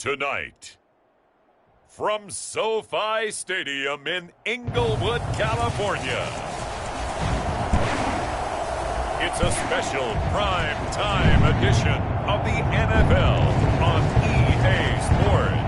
Tonight, from SoFi Stadium in Inglewood, California, it's a special prime time edition of the NFL on EA Sports.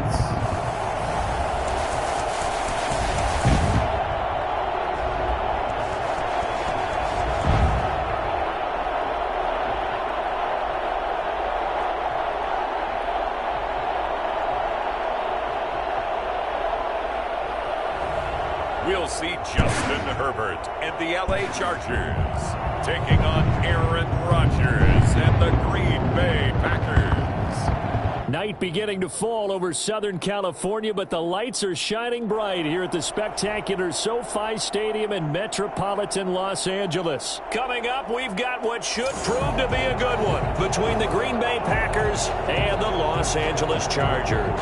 We'll see Justin Herbert and the LA Chargers taking on Aaron Rodgers and the Green Bay Packers. Night beginning to fall over Southern California, but the lights are shining bright here at the spectacular SoFi Stadium in metropolitan Los Angeles. Coming up, we've got what should prove to be a good one between the Green Bay Packers and the Los Angeles Chargers.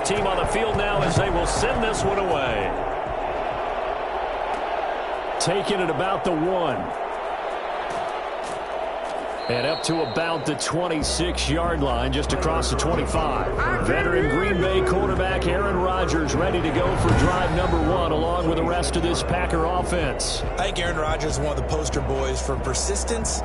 Team on the field now as they will send this one away. Taking it about the 1. And up to about the 26-yard line, just across the 25. Veteran Green Bay quarterback Aaron Rodgers ready to go for drive number 1 along with the rest of this Packer offense. I think Aaron Rodgers is one of the poster boys for persistence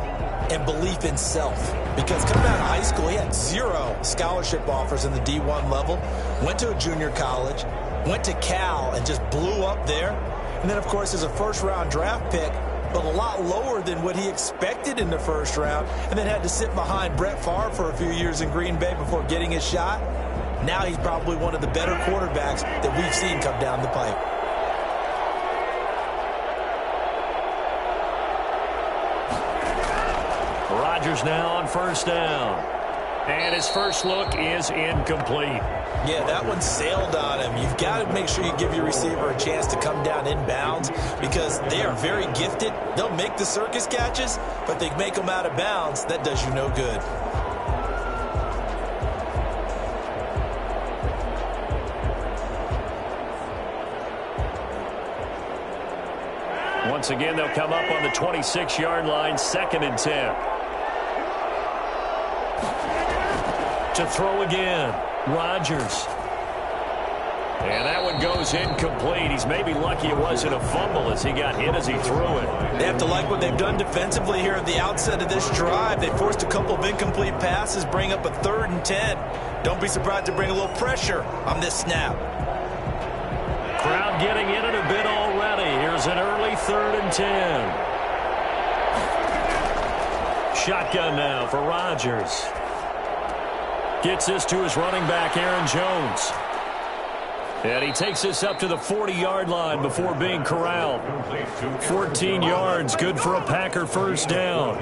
and belief in self. Because coming out of high school, he had 0 scholarship offers in the D1 level, went to a junior college, went to Cal, and just blew up there. And then, of course, as a first-round draft pick, but a lot lower than what he expected in the first round, and then had to sit behind Brett Favre for a few years in Green Bay before getting his shot. Now he's probably one of the better quarterbacks that we've seen come down the pipe. Rodgers now on first down. And his first look is incomplete. Yeah, that one sailed on him. You've got to make sure you give your receiver a chance to come down inbounds because they are very gifted. They'll make the circus catches, but they make them out of bounds. That does you no good. Once again, they'll come up on the 26-yard line, 2nd and 10. To throw again, Rodgers. And that one goes incomplete. He's maybe lucky it wasn't a fumble as he got hit as he threw it. They have to like what they've done defensively here at the outset of this drive. They forced a couple of incomplete passes, bring up a 3rd and 10. Don't be surprised to bring a little pressure on this snap. Crowd getting in it a bit already. Here's an early 3rd and 10. Shotgun now for Rodgers. Gets this to his running back, Aaron Jones. And he takes this up to the 40-yard line before being corralled. 14 yards, good for a Packer first down.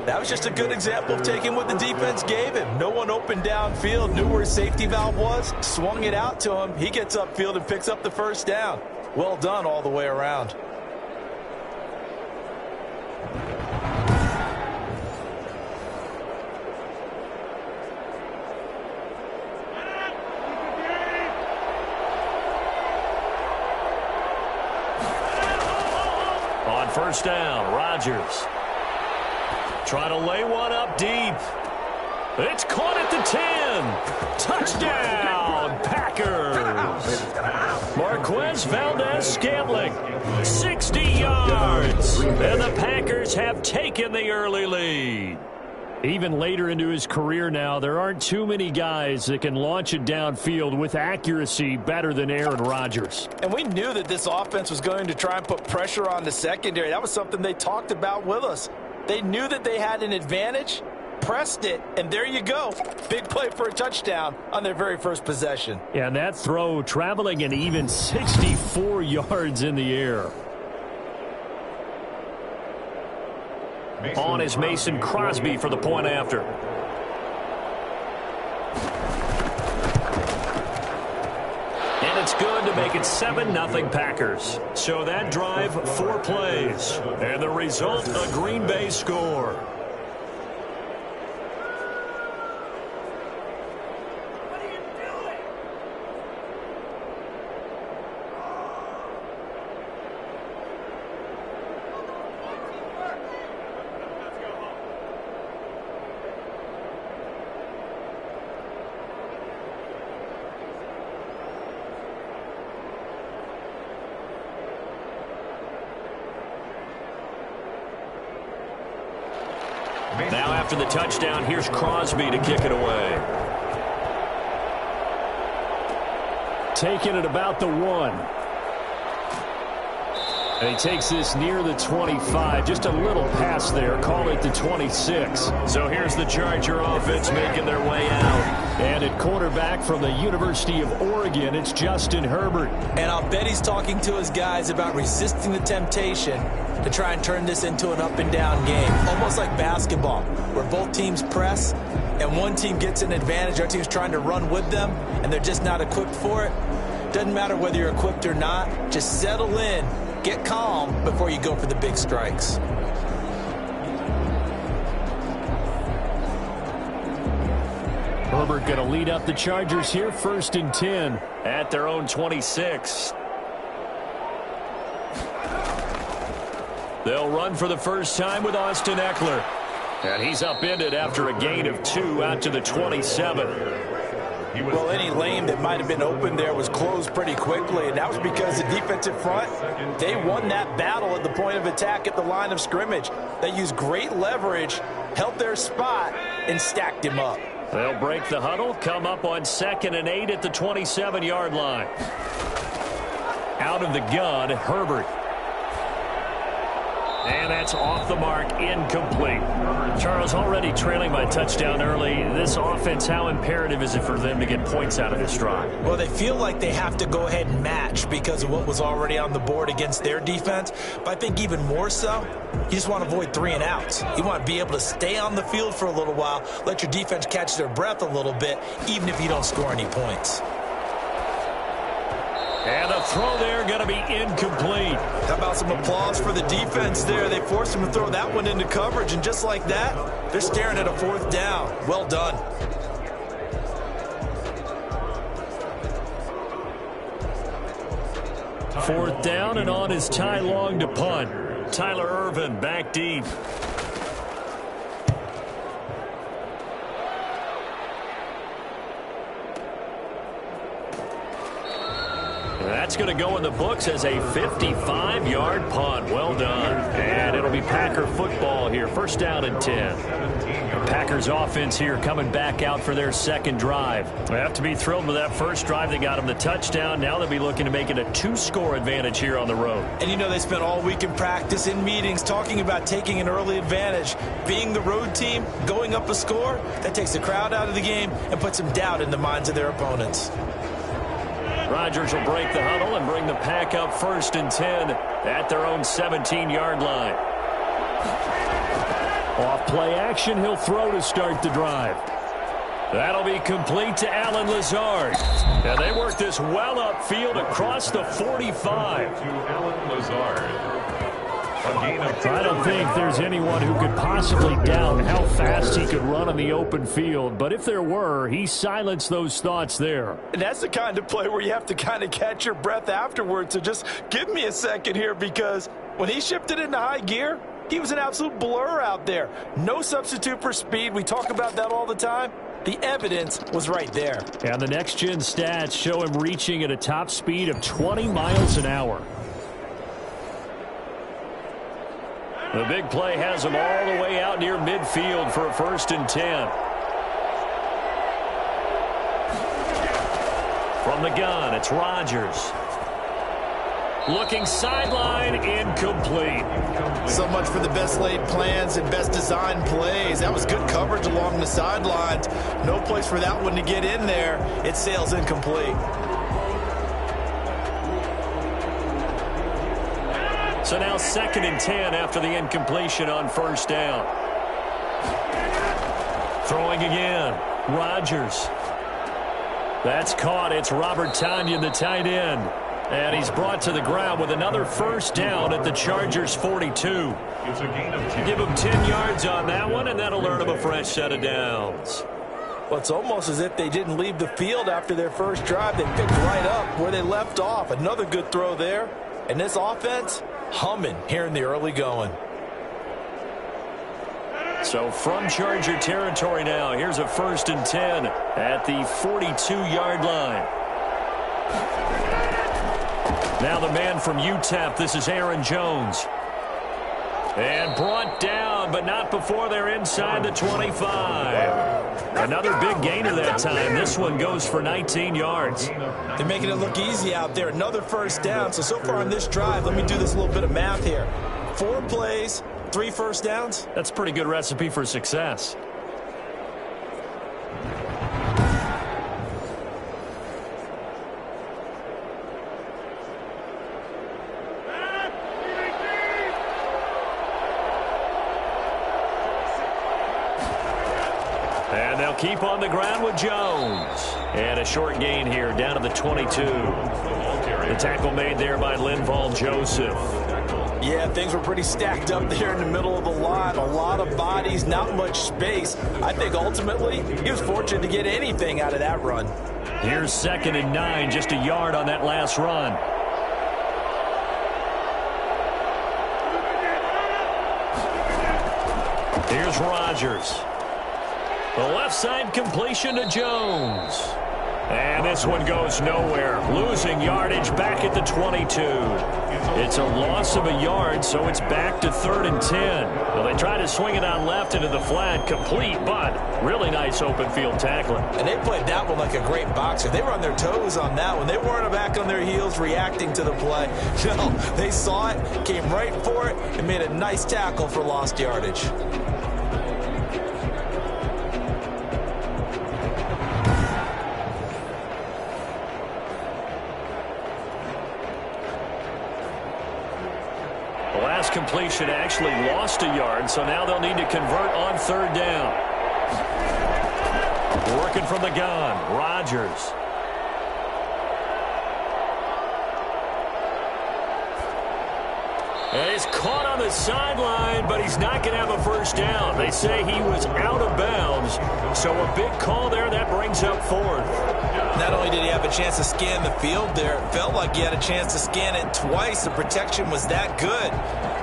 That was just a good example of taking what the defense gave him. No one open downfield, knew where his safety valve was, swung it out to him. He gets upfield and picks up the first down. Well done all the way around. On first down, Rodgers. Trying to lay one up deep. It's caught at the 10. Touchdown, Packers. Marquez Valdez-Scantling, 60 yards. And the Packers have taken the early lead. Even later into his career now, there aren't too many guys that can launch it downfield with accuracy better than Aaron Rodgers. And we knew that this offense was going to try and put pressure on the secondary. That was something they talked about with us. They knew that they had an advantage, pressed it, and there you go. Big play for a touchdown on their very first possession. Yeah, and that throw traveling an even 64 yards in the air. On is Mason Crosby for the point after. make it 7-0 Packers. So that drive, 4 plays. And the result, a Green Bay score. Now after the touchdown, here's Crosby to kick it away. Taking it about the 1. And he takes this near the 25. Just a little pass there. Call it the 26. So here's the Charger offense making their way out. And at quarterback from the University of Oregon, it's Justin Herbert. And I'll bet he's talking to his guys about resisting the temptation to try and turn this into an up-and-down game. Almost like basketball, where both teams press, and one team gets an advantage. Our team's trying to run with them, and they're just not equipped for it. Doesn't matter whether you're equipped or not. Just settle in, get calm before you go for the big strikes. Herbert going to lead up the Chargers here, 1st and 10. At their own 26. They'll run for the first time with Austin Eckler. And he's upended after a gain of 2 out to the 27. Well, any lane that might have been open there was closed pretty quickly, and that was because the defensive front, they won that battle at the point of attack at the line of scrimmage. They used great leverage, held their spot, and stacked him up. They'll break the huddle, come up on 2nd and 8 at the 27-yard line. Out of the gun, Herbert. And that's off the mark, incomplete. Charles, already trailing by touchdown early. This offense, how imperative is it for them to get points out of this drive? Well, they feel like they have to go ahead and match because of what was already on the board against their defense. But I think even more so, you just want to avoid 3 and outs. You want to be able to stay on the field for a little while, let your defense catch their breath a little bit, even if you don't score any points. And the throw there going to be incomplete. How about some applause for the defense there? They forced him to throw that one into coverage, and just like that, they're staring at a 4th down. Well done. Fourth down, and on is Ty Long to punt. Tyler Ervin back deep. That's going to go in the books as a 55-yard punt. Well done. And it'll be Packer football here. 1st down and 10. Packers offense here coming back out for their 2nd drive. They have to be thrilled with that first drive. They got them the touchdown. Now they'll be looking to make it a 2-score advantage here on the road. And you know, they spent all week in practice, in meetings, talking about taking an early advantage. Being the road team, going up a score, that takes the crowd out of the game and puts some doubt in the minds of their opponents. Rodgers will break the huddle and bring the pack up 1st and 10 at their own 17-yard line. Off play action, he'll throw to start the drive. That'll be complete to Allen Lazard. And they work this well upfield across the 45. To Allen Lazard. I don't think there's anyone who could possibly doubt how fast he could run on the open field. But if there were, he silenced those thoughts there. And that's the kind of play where you have to kind of catch your breath afterwards. So just give me a second here, because when he shifted into high gear, he was an absolute blur out there. No substitute for speed. We talk about that all the time. The evidence was right there. And the next-gen stats show him reaching at a top speed of 20 miles an hour. The big play has him all the way out near midfield for a 1st and 10. From the gun, it's Rodgers. Looking sideline, incomplete. So much for the best laid plans and best designed plays. That was good coverage along the sidelines. No place for that one to get in there. It sails incomplete. So now 2nd and 10 after the incompletion on 1st down. Throwing again, Rodgers. That's caught. It's Robert Tonyan, the tight end. And he's brought to the ground with another first down at the Chargers' 42. It's a gain of 10. Give him 10 yards on that one, and that'll earn him a fresh set of downs. Well, it's almost as if they didn't leave the field after their first drive. They picked right up where they left off. Another good throw there. And this offense, humming here in the early going. So from Charger territory now, here's a 1st and 10 at the 42-yard line. Now the man from UTEP, this is Aaron Jones. And brought down, but not before they're inside the 25. Another big gainer that time. This one goes for 19 yards. They're making it look easy out there. Another first down. So far on this drive, let me do this little bit of math here. 4 plays, 3 first downs. That's a pretty good recipe for success. And they'll keep on the ground with Jones. And a short gain here down to the 22. The tackle made there by Linval Joseph. Yeah, things were pretty stacked up there in the middle of the line. A lot of bodies, not much space. I think ultimately he was fortunate to get anything out of that run. Here's 2nd and 9, just a yard on that last run. Here's Rodgers. The left side completion to Jones. And this one goes nowhere. Losing yardage back at the 22. It's a loss of a yard, so it's back to 3rd and 10. Well, they try to swing it out left into the flat, complete, but really nice open field tackling. And they played that one like a great boxer. They were on their toes on that one. They weren't back on their heels reacting to the play. No, they saw it, came right for it, and made a nice tackle for lost yardage. Completion actually lost a yard, so now they'll need to convert on 3rd down. Working from the gun, Rodgers. And he's caught on the sideline, but he's not going to have a first down. They say he was out of bounds, so a big call there. That brings up 4th. Not only did he have a chance to scan the field there, it felt like he had a chance to scan it twice. The protection was that good.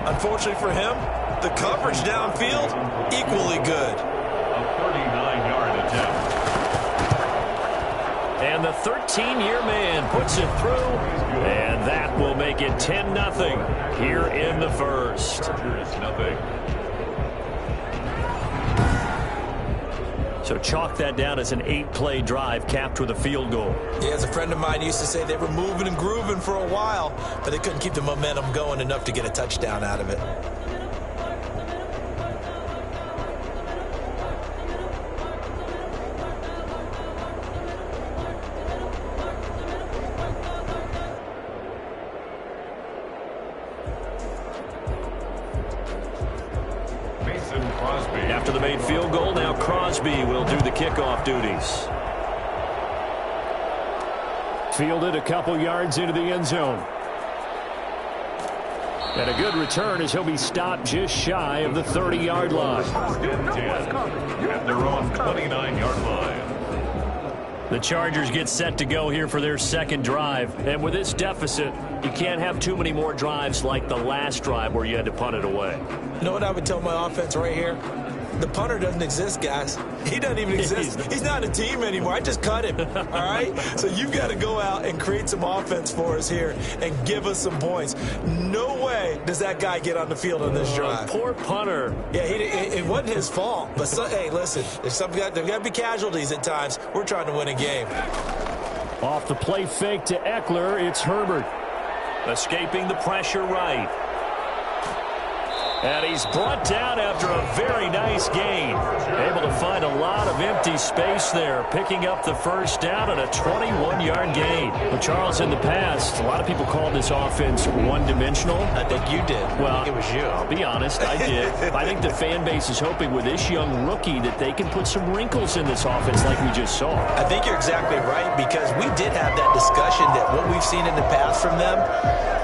Unfortunately for him, the coverage downfield, equally good. A 39-yard attempt. And the 13-year man puts it through, and that will make it 10-0 here in the first. It's nothing. So chalk that down as an 8-play drive capped with a field goal. Yeah, as a friend of mine used to say, they were moving and grooving for a while, but they couldn't keep the momentum going enough to get a touchdown out of it. After the made field goal, now Crosby will do the kickoff duties. Fielded a couple yards into the end zone. And a good return as he'll be stopped just shy of the 30-yard line. At their own 29-yard line. The Chargers get set to go here for their 2nd drive. And with this deficit, you can't have too many more drives like the last drive where you had to punt it away. You know what I would tell my offense right here? The punter doesn't exist, guys. He doesn't even exist. He's not a team anymore. I just cut him, all right? So you've got to go out and create some offense for us here and give us some points. No way does that guy get on the field on this drive. Poor punter. Yeah, it wasn't his fault. But, hey, listen, there's got to be casualties at times. We're trying to win a game. Off the play fake to Eckler, it's Herbert. Escaping the pressure right. And he's brought down after a very nice gain. Able to find a lot of empty space there, picking up the first down and a 21-yard gain. Well, Charles, in the past, a lot of people called this offense one-dimensional. I think you did. Well, it was you. I'll be honest, I did. I think the fan base is hoping with this young rookie that they can put some wrinkles in this offense like we just saw. I think you're exactly right, because we did have that discussion that what we've seen in the past from them,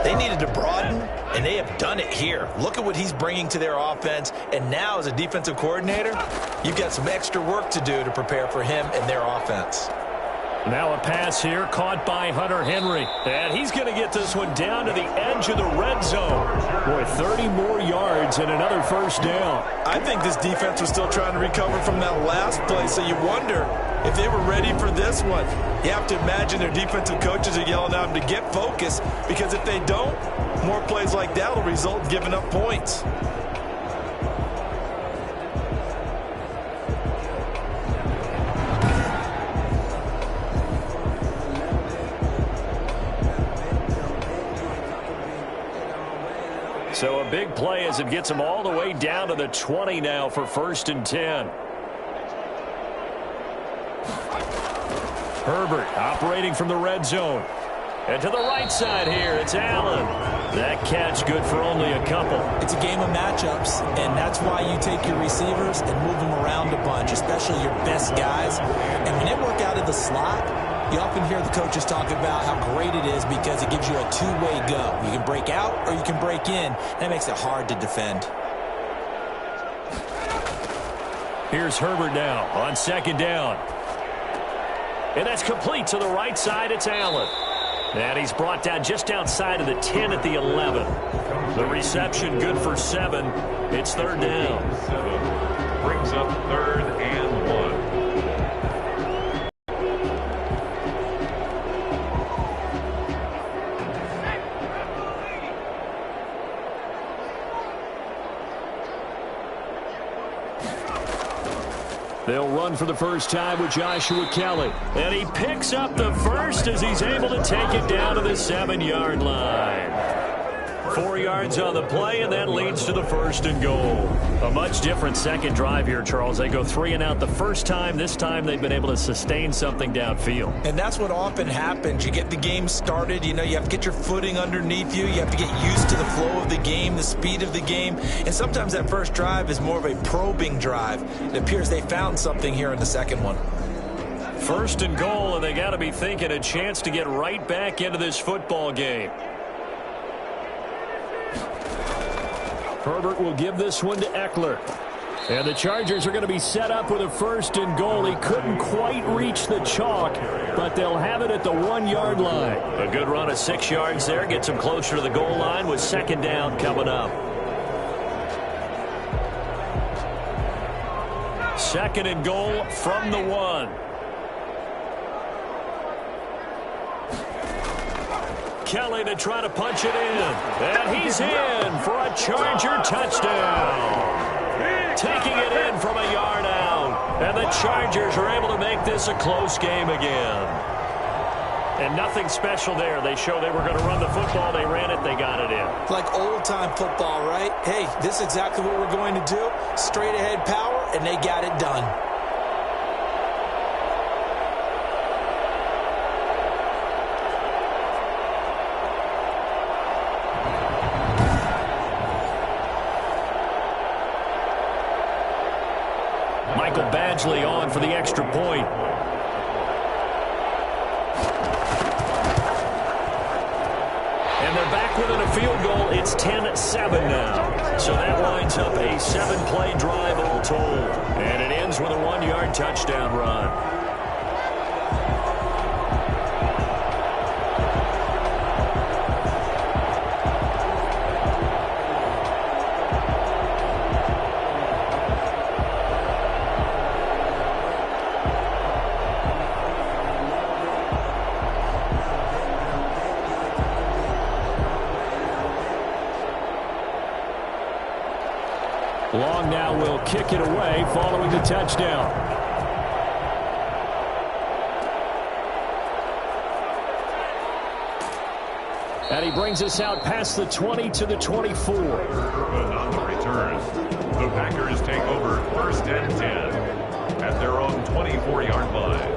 they needed to broaden, and they have done it here. Look at what he's bringing to their offense, and now as a defensive coordinator, you've got some extra work to do to prepare for him and their offense. Now a pass here caught by Hunter Henry. And he's going to get this one down to the edge of the red zone. Boy, 30 more yards and another first down. I think this defense was still trying to recover from that last play, so you wonder if they were ready for this one. You have to imagine their defensive coaches are yelling at them to get focused, because if they don't, more plays like that will result in giving up points. So a big play as it gets them all the way down to the 20 now for 1st and 10. Herbert operating from the red zone. And to the right side here, it's Allen. That catch good for only a couple. It's a game of matchups, and that's why you take your receivers and move them around a bunch, especially your best guys. And when they work out of the slot, you often hear the coaches talk about how great it is because it gives you a two-way go. You can break out or you can break in. That makes it hard to defend. Here's Herbert now on 2nd down. And that's complete to the right side. It's Allen. And he's brought down just outside of the 10 at the 11. The reception good for 7. It's 3rd down. Brings up 3rd and 1. They'll run for the first time with Joshua Kelly. And he picks up the first as he's able to take it down to the 7-yard line. 4 yards on the play, and that leads to the 1st and goal. A much different second drive here, Charles. They go 3 and out the first time. This time they've been able to sustain something downfield. And that's what often happens. You get the game started. You know, you have to get your footing underneath you. You have to get used to the flow of the game, the speed of the game. And sometimes that first drive is more of a probing drive. It appears they found something here in the second one. 1st and goal, and they got to be thinking a chance to get right back into this football game. Herbert will give this one to Eckler. And the Chargers are going to be set up with a 1st and goal. He couldn't quite reach the chalk, but they'll have it at the 1-yard line. A good run of 6 yards there. Gets him closer to the goal line with 2nd down coming up. 2nd and goal from the 1. Kelly to try to punch it in. And he's in for a Charger touchdown. Taking it in from a yard out. And the Chargers are able to make this a close game again. And nothing special there. They show they were going to run the football. They ran it. They got it in. Like old-time football, right? Hey, this is exactly what we're going to do. Straight-ahead power, and they got it done. On for the extra point. And they're back within a field goal. It's 10-7 now. So that lines up a 7-play drive all told. And it ends with a 1-yard touchdown run. Long now will kick it away following the touchdown. And he brings us out past the 20 to the 24. Good on the return. The Packers take over 1st and 10 at their own 24-yard line.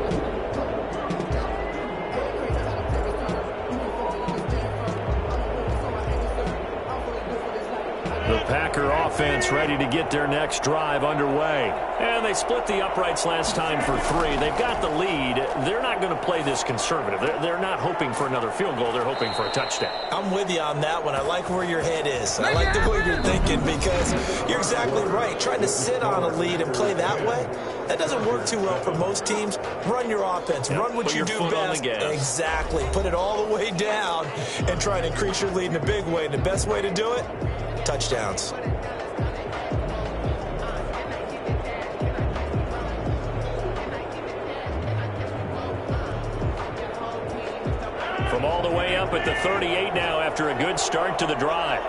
The Packer offense ready to get their next drive underway. And they split the uprights last time for 3. They've got the lead. They're not going to play this conservative. They're not hoping for another field goal. They're hoping for a touchdown. I'm with you on that one. I like where your head is. I like the way you're thinking because you're exactly right. Trying to sit on a lead and play that way, that doesn't work too well for most teams. Run your offense. Run what you do best. Exactly. Put it all the way down and try to increase your lead in a big way. And the best way to do it? Touchdowns. From all the way up at the 38 now after a good start to the drive.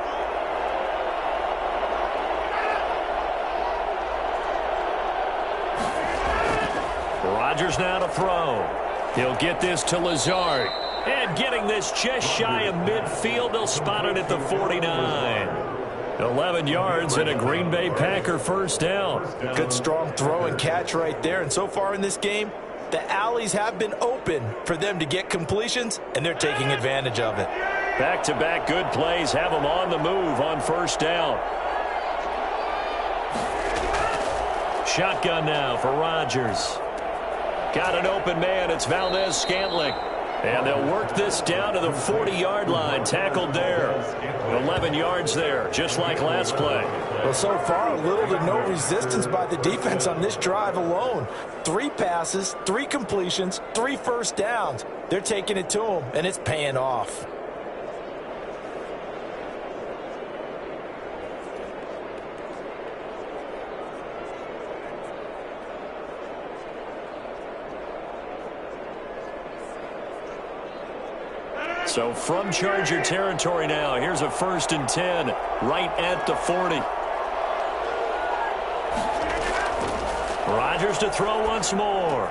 Rodgers now to throw. He'll get this to Lazard. And getting this just shy of midfield, they'll spot it at the 49. 11 yards and a Green Bay Packer first down. Good strong throw and catch right there. And so far in this game, the alleys have been open for them to get completions, and they're taking advantage of it. Back-to-back good plays have them on the move on first down. Shotgun now for Rodgers. Got an open man. It's Valdez-Scantling. And they'll work this down to the 40-yard line. Tackled there. 11 yards there, just like last play. Well, so far, little to no resistance by the defense on this drive alone. 3 passes, 3 completions, 3 first downs. They're taking it to them, and it's paying off. So from Charger territory now, here's a 1st and 10 right at the 40. Rodgers to throw once more.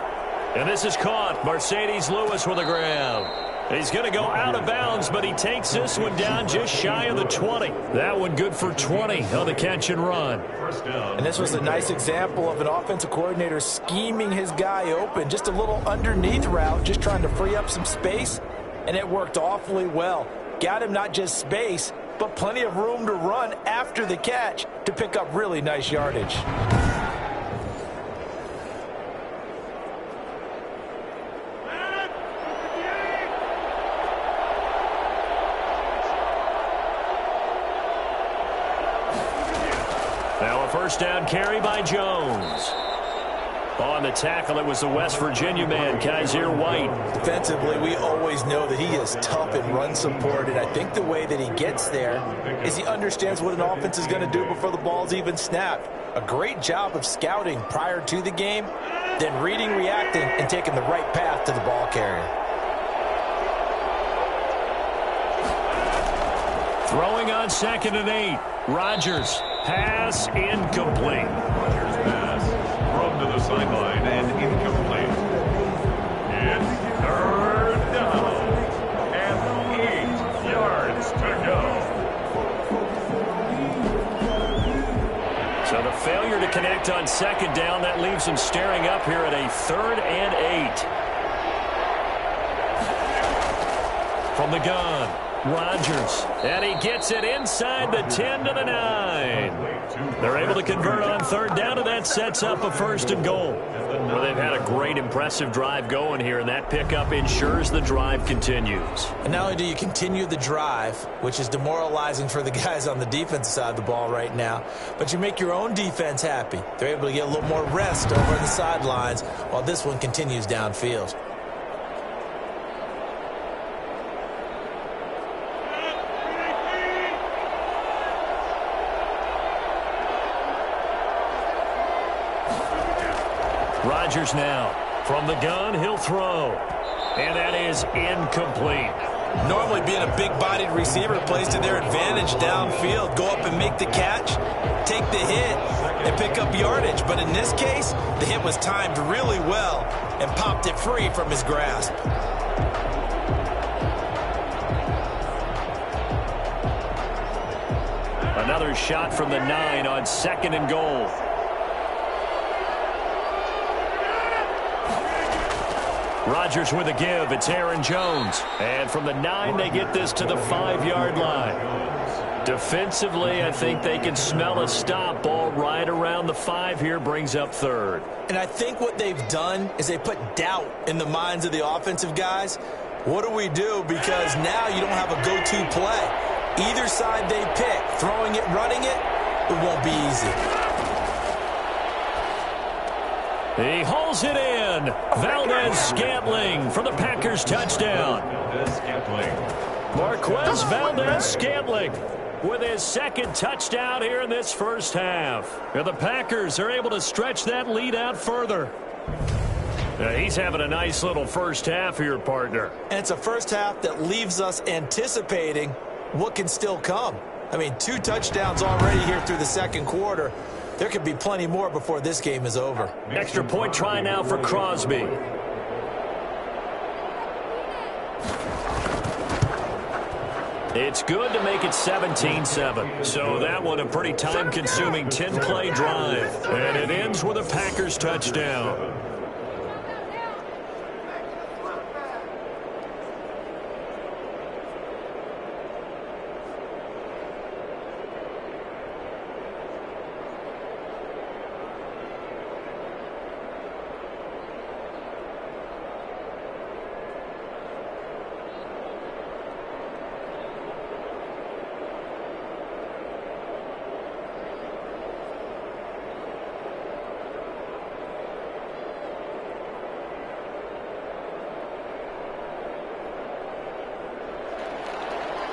And this is caught. Mercedes Lewis with a grab. He's going to go out of bounds, but he takes this one down just shy of the 20. That one good for 20 on the catch and run. And this was a nice example of an offensive coordinator scheming his guy open. Just a little underneath route, just trying to free up some space. And it worked awfully well. Got him not just space, but plenty of room to run after the catch to pick up really nice yardage. Now a first down carry by Jones. On the tackle, it was the West Virginia man, Kaiser White. Defensively, we always know that he is tough and run support, and I think the way that he gets there is he understands what an offense is going to do before the ball's even snapped. A great job of scouting prior to the game, then reading, reacting, and taking the right path to the ball carrier. Throwing on 2nd and 8. Rodgers, pass incomplete. Rodgers pass thrown to the sideline and incomplete. It's 3rd down and 8 yards to go. So the failure to connect on 2nd down, that leaves them staring up here at a 3rd and 8. From the gun, Rodgers, and he gets it inside the 10 to the 9. They're able to convert on 3rd down, and that sets up a 1st and goal. Well, they've had a great, impressive drive going here, and that pickup ensures the drive continues. And not only do you continue the drive, which is demoralizing for the guys on the defensive side of the ball right now, but you make your own defense happy. They're able to get a little more rest over the sidelines while this one continues downfield. Rodgers now. From the gun, he'll throw. And that is incomplete. Normally being a big-bodied receiver plays to their advantage downfield. Go up and make the catch, take the hit, and pick up yardage. But in this case, the hit was timed really well and popped it free from his grasp. Another shot from the 9 on 2nd and goal. Rodgers with a give. It's Aaron Jones. And from the 9, they get this to the 5-yard line. Defensively, I think they can smell a stop. Ball right around the 5 here, brings up 3rd. And I think what they've done is they put doubt in the minds of the offensive guys. What do we do? Because now you don't have a go-to play. Either side they pick, throwing it, running it, it won't be easy. He hauls it in. Valdez-Scantling for the Packers touchdown. Marquez Valdez-Scantling with his 2nd touchdown here in this first half. And the Packers are able to stretch that lead out further. He's having a nice little first half here, partner. And it's a first half that leaves us anticipating what can still come. I mean, 2 touchdowns already here through the 2nd quarter. There could be plenty more before this game is over. Extra point try now for Crosby. It's good to make it 17-7. So that one a pretty time-consuming 10-play drive. And it ends with a Packers touchdown.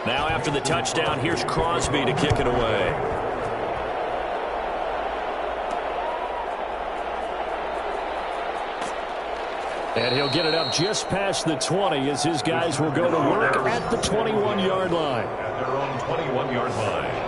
Now after the touchdown, here's Crosby to kick it away. And he'll get it up just past the 20 as his guys will go to work at the 21-yard line. At their own 21-yard line.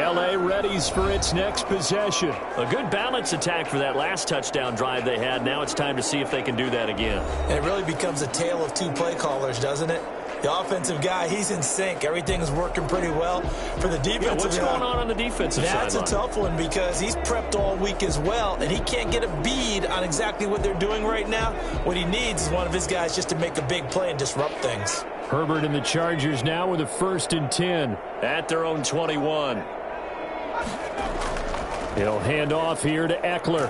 L.A. readies for its next possession. A good balance attack for that last touchdown drive they had. Now it's time to see if they can do that again. And it really becomes a tale of 2 play callers, doesn't it? The offensive guy, he's in sync. Everything's working pretty well. For the defensive what's going on the defensive side? That's a tough one because he's prepped all week as well, and he can't get a bead on exactly what they're doing right now. What he needs is one of his guys just to make a big play and disrupt things. Herbert and the Chargers now with a 1st and 10 at their own 21. He'll hand off here to Eckler.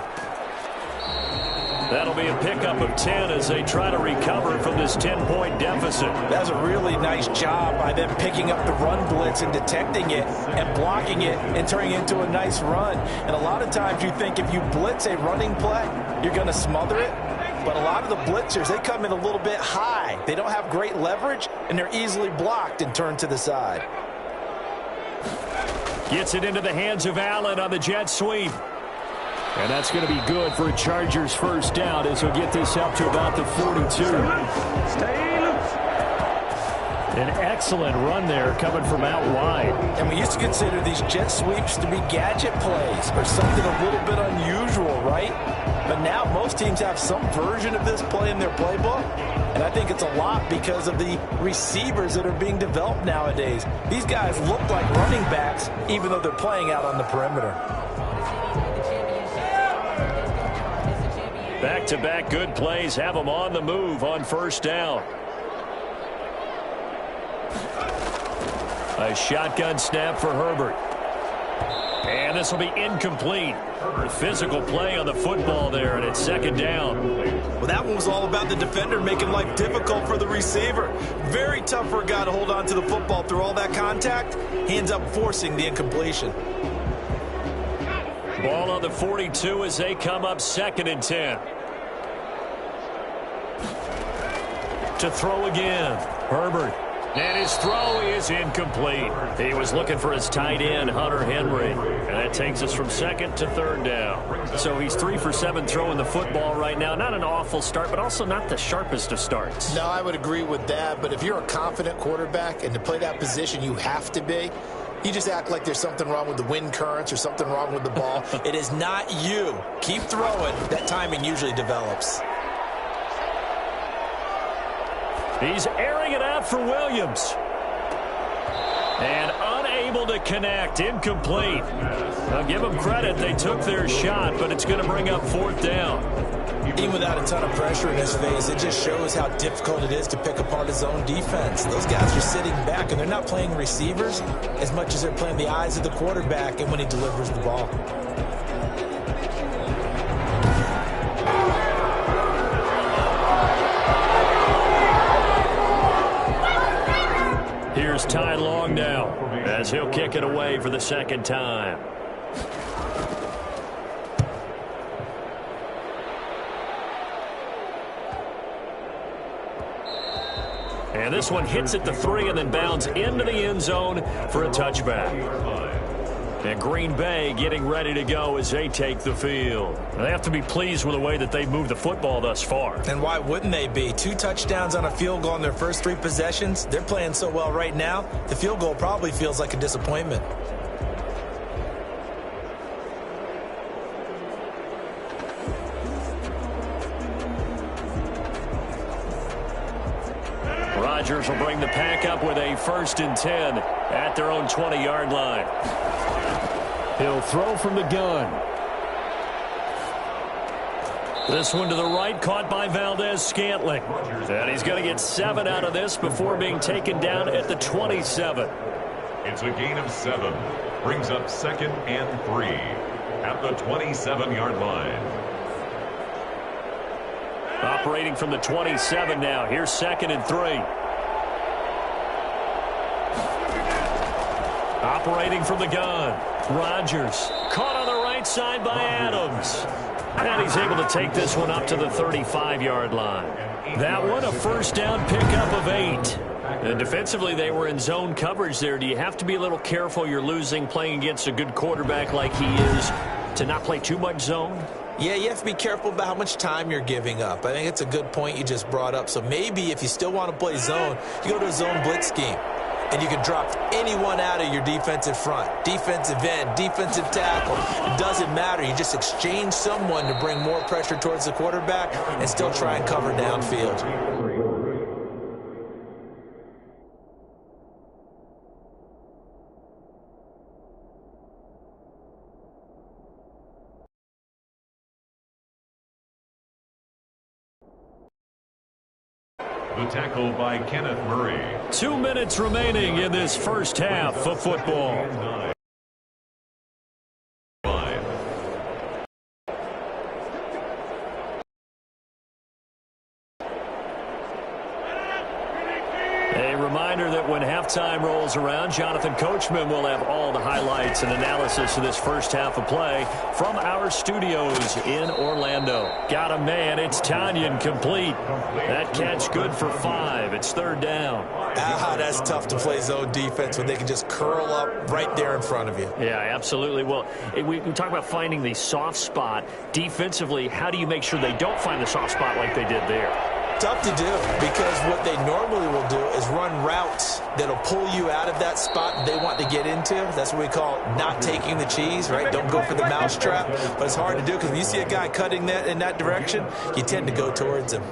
That'll be a pickup of 10 as they try to recover from this 10-point deficit. That's a really nice job by them picking up the run blitz and detecting it and blocking it and turning it into a nice run. And a lot of times you think if you blitz a running play, you're going to smother it. But a lot of the blitzers, they come in a little bit high. They don't have great leverage, and they're easily blocked and turned to the side. Gets it into the hands of Allen on the jet sweep. And that's going to be good for a Chargers first down as he'll get this up to about the 42. Stay loose. An excellent run there coming from out wide. And we used to consider these jet sweeps to be gadget plays or something a little bit unusual, right? But now most teams have some version of this play in their playbook. And I think it's a lot because of the receivers that are being developed nowadays. These guys look like running backs even though they're playing out on the perimeter. Back-to-back good plays have them on the move on first down. A shotgun snap for Herbert. And this will be incomplete. Physical play on the football there, and it's 2nd down. Well, that one was all about the defender making life difficult for the receiver. Very tough for a guy to hold on to the football through all that contact. He ends up forcing the incompletion. Ball on the 42 as they come up 2nd and 10. To throw again, Herbert. And his throw is incomplete. He was looking for his tight end, Hunter Henry. And that takes us from 2nd to 3rd down. So he's 3 for 7 throwing the football right now. Not an awful start, but also not the sharpest of starts. No, I would agree with that. But if you're a confident quarterback and to play that position, you have to be. You just act like there's something wrong with the wind currents or something wrong with the ball. It is not you. Keep throwing. That timing usually develops. He's airing it out for Williams. And unable to connect. Incomplete. Now give them credit. They took their shot, but it's going to bring up fourth down. Even without a ton of pressure in his face, it just shows how difficult it is to pick apart his own defense. Those guys are sitting back, and they're not playing receivers as much as they're playing the eyes of the quarterback and when he delivers the ball. Here's Ty Long now as he'll kick it away for the second time. And this one hits at the 3 and then bounds into the end zone for a touchback. And Green Bay getting ready to go as they take the field. They have to be pleased with the way that they moved the football thus far. And why wouldn't they be? 2 touchdowns on a field goal in their first 3 possessions. They're playing so well right now, the field goal probably feels like a disappointment. Rodgers will bring the pack up with a 1st and 10 at their own 20-yard line. He'll throw from the gun. This one to the right, caught by Valdez-Scantling. And he's going to get 7 out of this before being taken down at the 27. It's a gain of 7. Brings up 2nd and 3 at the 27-yard line. Operating from the 27 now. Here's 2nd and 3. Operating from the gun. Rodgers caught on the right side by Adams. And he's able to take this one up to the 35-yard line. That one a 1st down pickup of 8. And defensively, they were in zone coverage there. Do you have to be a little careful you're losing playing against a good quarterback like he is to not play too much zone? Yeah, you have to be careful about how much time you're giving up. I think it's a good point you just brought up. So maybe if you still want to play zone, you go to a zone blitz scheme. And you can drop anyone out of your defensive front. Defensive end, defensive tackle. It doesn't matter. You just exchange someone to bring more pressure towards the quarterback and still try and cover downfield. The tackle by Kenneth Murray. 2 minutes remaining in this first half of football. A reminder that when halftime rolls around, Jonathan Coachman will have all the highlights and analysis of this first half of play from our studios in Orlando. Got a man. It's Tanyan complete. That catch good for 5. It's 3rd down. That's tough to play zone defense when they can just curl up right there in front of you. Yeah, absolutely. Well, we talk about finding the soft spot. Defensively, how do you make sure they don't find the soft spot like they did there? Tough to do because what they normally will do is run routes that'll pull you out of that spot they want to get into. That's what we call not taking the cheese, right? Don't go for the mousetrap. But it's hard to do because when you see a guy cutting that in that direction, you tend to go towards him.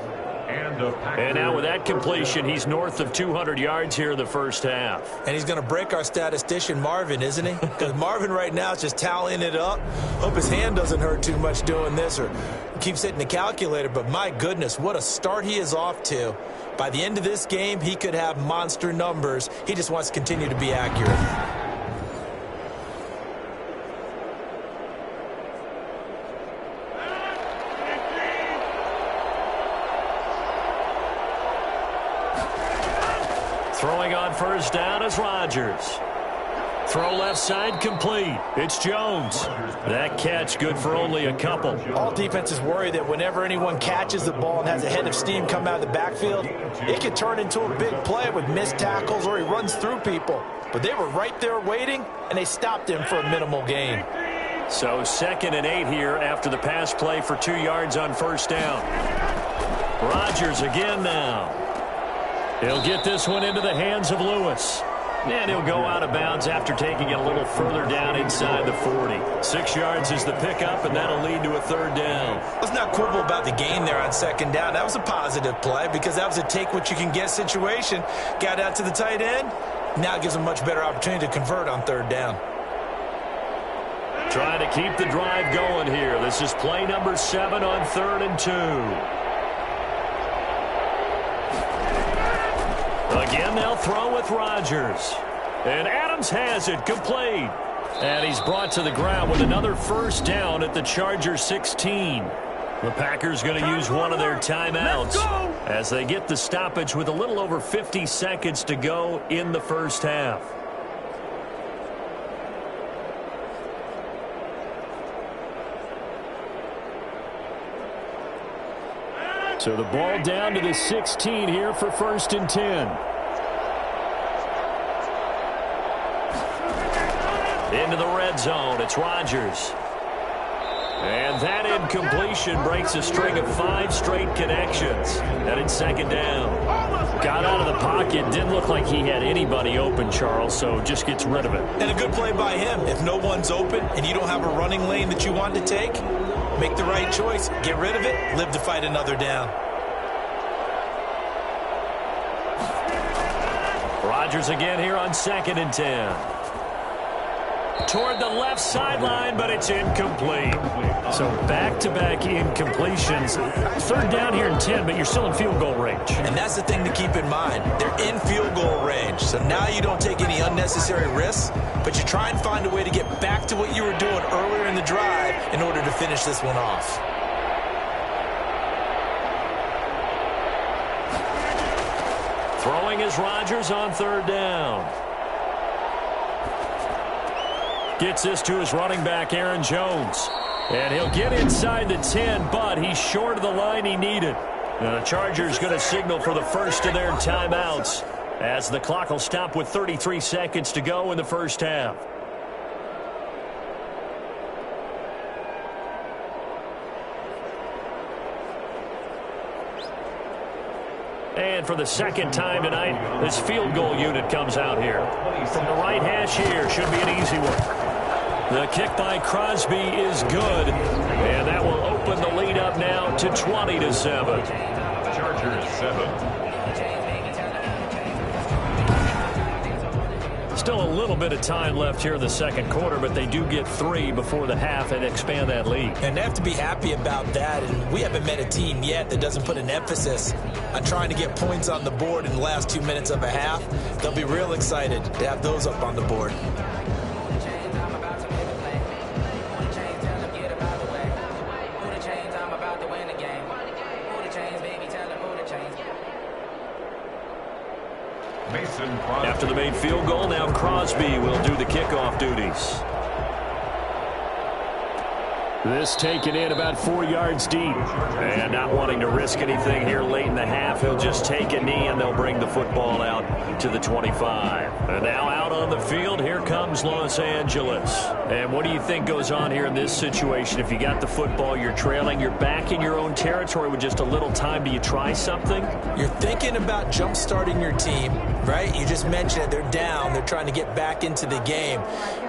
And now with that completion, he's north of 200 yards here in the first half. And he's going to break our statistician, Marvin, isn't he? Because Marvin right now is just tallying it up. Hope his hand doesn't hurt too much doing this or keeps hitting the calculator. But my goodness, what a start he is off to. By the end of this game, he could have monster numbers. He just wants to continue to be accurate. Throwing on 1st down is Rodgers. Throw left side complete. It's Jones. That catch good for only a couple. All defenses worry that whenever anyone catches the ball and has a head of steam come out of the backfield, it could turn into a big play with missed tackles or he runs through people. But they were right there waiting, and they stopped him for a minimal gain. So 2nd and 8 here after the pass play for 2 yards on 1st down. Rodgers again now. He'll get this one into the hands of Lewis. And he'll go out of bounds after taking it a little further down inside the 40. 6 yards is the pickup, and that'll lead to a 3rd down. Let's not quibble about the gain there on 2nd down. That was a positive play because that was a take-what-you-can-get situation. Got out to the tight end, Now it gives them a much better opportunity to convert on third down. Trying to keep the drive going here. This is play number 7 on 3rd and 2. Again, they'll throw with Rodgers. And Adams has it complete. And he's brought to the ground with another first down at the Chargers 16. The Packers going to use one of their timeouts as they get the stoppage with a little over 50 seconds to go in the first half. So the ball down to the 16 here for 1st and 10. Into the red zone, it's Rodgers. And that incompletion breaks a string of 5 straight connections. And it's 2nd down. Got out of the pocket, didn't look like he had anybody open, Charles, so just gets rid of it. And a good play by him. If no one's open and you don't have a running lane that you want to take, make the right choice. Get rid of it. Live to fight another down. Rodgers again here on 2nd and 10. Toward the left sideline, but it's incomplete. So back-to-back incompletions. 3rd down here and 10, but you're still in field goal range. And that's the thing to keep in mind. They're in field goal range. So now you don't take any unnecessary risks, but you try and find a way to get back to what you were doing earlier in the drive in order to finish this one off. Throwing is Rodgers on 3rd down. Gets this to his running back, Aaron Jones. And he'll get inside the 10, but he's short of the line he needed. And the Chargers going to signal for the first of their timeouts as the clock will stop with 33 seconds to go in the first half. And for the 2nd time tonight, this field goal unit comes out here. From the right hash here, should be an easy one. The kick by Crosby is good, and that will open the lead up now to 20-7. Chargers 7. Still a little bit of time left here in the 2nd quarter, but they do get 3 before the half and expand that lead. And they have to be happy about that. And we haven't met a team yet that doesn't put an emphasis on trying to get points on the board in the last 2 minutes of a half. They'll be real excited to have those up on the board. After the made field goal, now Crosby will do the kickoff duties. This taken in about 4 yards deep. And not wanting to risk anything here late in the half, he'll just take a knee and they'll bring the football out to the 25. And now out on the field, here comes Los Angeles. And what do you think goes on here in this situation? If you got the football, you're trailing, you're back in your own territory with just a little time. Do you try something? You're thinking about jump-starting your team, right? You just mentioned it. They're down. They're trying to get back into the game.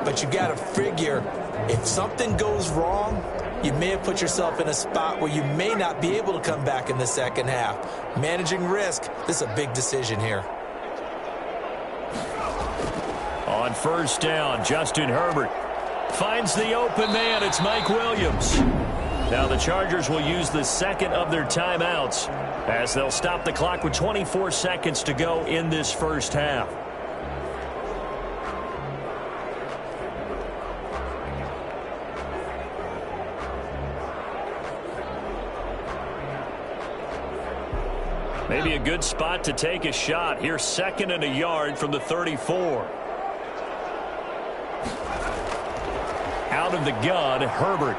But you got to figure, if something goes wrong, you may have put yourself in a spot where you may not be able to come back in the second half. Managing risk, this is a big decision here. On first down, Justin Herbert finds the open man. It's Mike Williams. Now the Chargers will use the 2nd of their timeouts as they'll stop the clock with 24 seconds to go in this first half. Maybe a good spot to take a shot. Here's 2nd and a yard from the 34. Out of the gun, Herbert.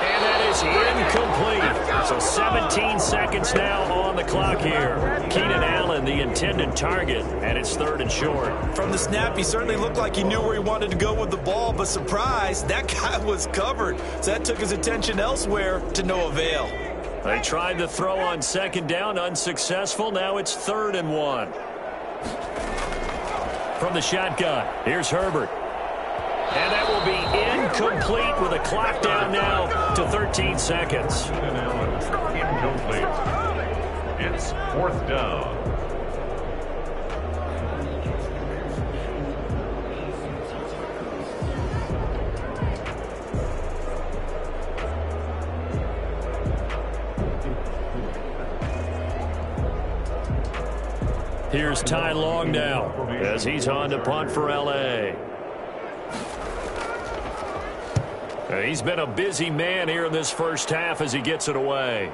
And that is incomplete. So 17 seconds now on the clock here. Keenan Allen, the intended target, and it's 3rd and short. From the snap, he certainly looked like he knew where he wanted to go with the ball, but surprise, that guy was covered. So that took his attention elsewhere to no avail. They tried to throw on 2nd down, unsuccessful. Now it's 3rd and 1. From the shotgun, here's Herbert. And that will be incomplete with a clock down now to 13 seconds. It's 4th down. Here's Ty Long now as he's on to punt for L.A. He's been a busy man here in this first half as he gets it away.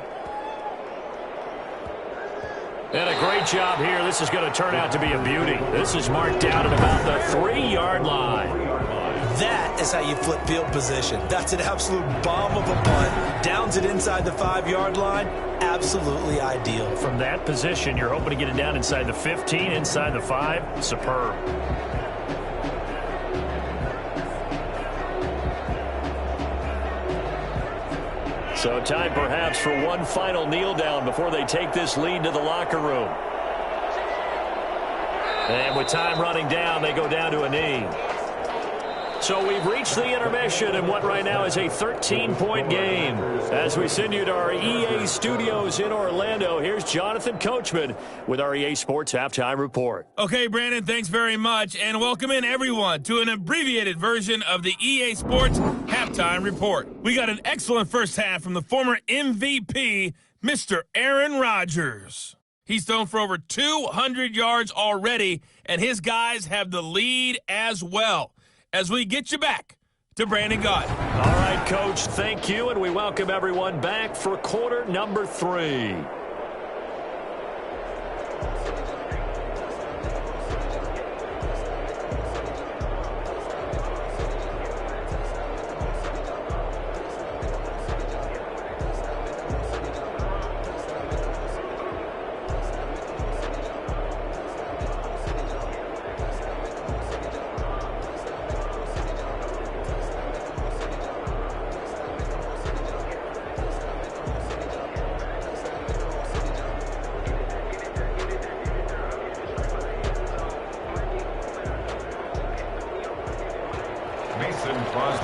And a great job here. This is going to turn out to be a beauty. This is marked out at about the 3-yard line. That is how you flip field position. That's an absolute bomb of a punt. Downs it inside the 5-yard line. Absolutely ideal. From that position, you're hoping to get it down inside the 15, inside the 5. Superb. So time perhaps for one final kneel down before they take this lead to the locker room. And with time running down, they go down to a knee. So we've reached the intermission in what right now is a 13-point game. As we send you to our EA studios in Orlando, here's Jonathan Coachman with our EA Sports Halftime Report. Okay, Brandon, thanks very much. And welcome in, everyone, to an abbreviated version of the EA Sports Halftime Report. We got an excellent first half from the former MVP, Mr. Aaron Rodgers. He's thrown for over 200 yards already, and his guys have the lead as well. As we get you back to Brandon Gaudin. All right, Coach, thank you, and we welcome everyone back for quarter number 3.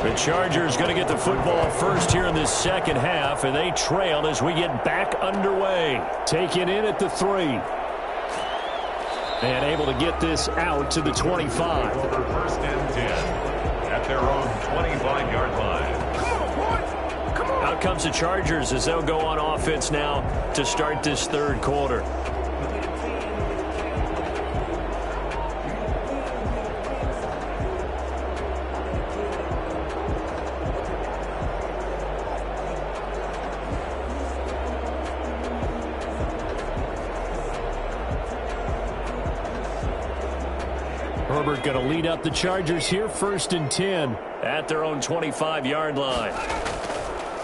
The Chargers going to get the football first here in this second half, and they trail as we get back underway. Taken in at the 3. And able to get this out to the 25. First and 10 at their own 25-yard line. Out comes the Chargers as they'll go on offense now to start this third quarter. Herbert going to lead up the Chargers here, 1st and 10 at their own 25-yard line.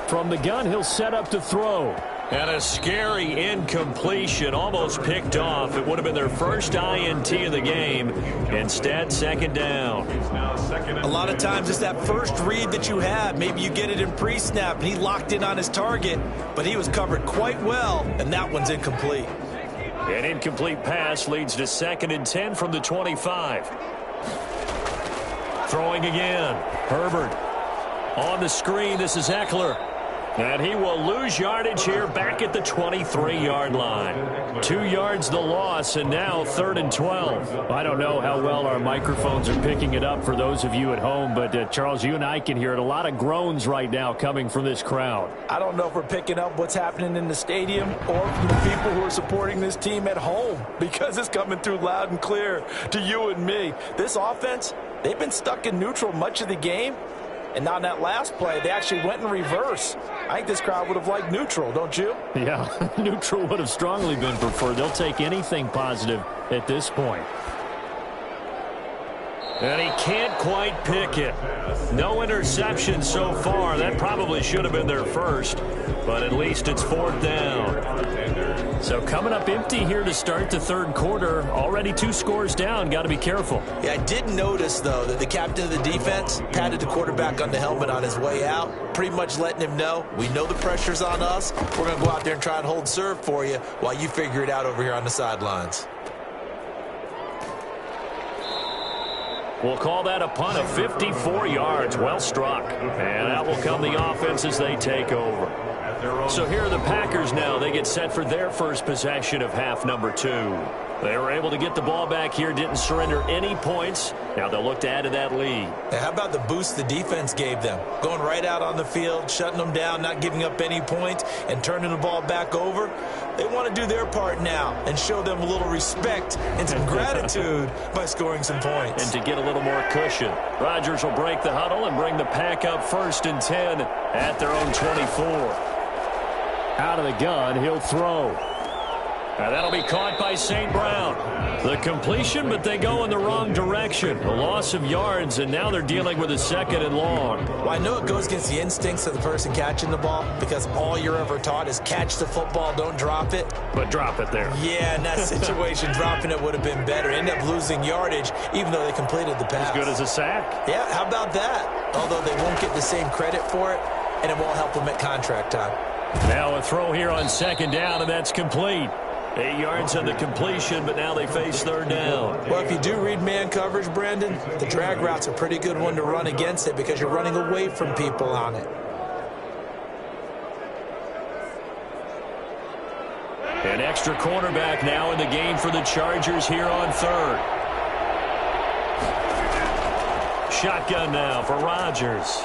From the gun, he'll set up to throw. And a scary incompletion, almost picked off. It would have been their first INT of the game. Instead, second down. A lot of times it's that first read that you have. Maybe you get it in pre-snap, and he locked in on his target, but he was covered quite well, and that one's incomplete. An incomplete pass leads to 2nd and 10 from the 25. Throwing again. Herbert on the screen. This is Eckler. And he will lose yardage here back at the 23-yard line. 2 yards the loss, and now 3rd and 12. I don't know how well our microphones are picking it up for those of you at home, but Charles, you and I can hear it. A lot of groans right now coming from this crowd. I don't know if we're picking up what's happening in the stadium or from the people who are supporting this team at home, because it's coming through loud and clear to you and me. This offense, they've been stuck in neutral much of the game. And on that last play, they actually went in reverse. I think this crowd would have liked neutral, don't you? Yeah, neutral would have strongly been preferred. They'll take anything positive at this point. And he can't quite pick it. No interception so far. That probably should have been their first, but at least it's 4th down. So coming up empty here to start the third quarter. Already 2 scores down. Got to be careful. Yeah, I did notice, though, that the captain of the defense patted the quarterback on the helmet on his way out, pretty much letting him know, we know the pressure's on us. We're going to go out there and try and hold serve for you while you figure it out over here on the sidelines. We'll call that a punt of 54 yards. Well struck. And out will come the offense as they take over. So here are the Packers now. They get set for their first possession of half number 2. They were able to get the ball back here, didn't surrender any points. Now they'll look to add to that lead. Now, how about the boost the defense gave them? Going right out on the field, shutting them down, not giving up any points, and turning the ball back over. They want to do their part now and show them a little respect and some gratitude by scoring some points. And to get a little more cushion, Rodgers will break the huddle and bring the pack up 1st and 10 at their own 24. Out of the gun, he'll throw. Now that'll be caught by St. Brown. The completion, but they go in the wrong direction. A loss of yards, and now they're dealing with a 2nd and long. Well, I know it goes against the instincts of the person catching the ball because all you're ever taught is catch the football, don't drop it. But drop it there. Yeah, in that situation, dropping it would have been better. End up losing yardage, even though they completed the pass. As good as a sack. Yeah, how about that? Although they won't get the same credit for it, and it won't help them at contract time. Now a throw here on 2nd down, and that's complete. 8 yards on the completion, but now they face 3rd down. Well, if you do read man coverage, Brandon, the drag route's a pretty good one to run against it because you're running away from people on it. An extra cornerback now in the game for the Chargers here on 3rd. Shotgun now for Rodgers.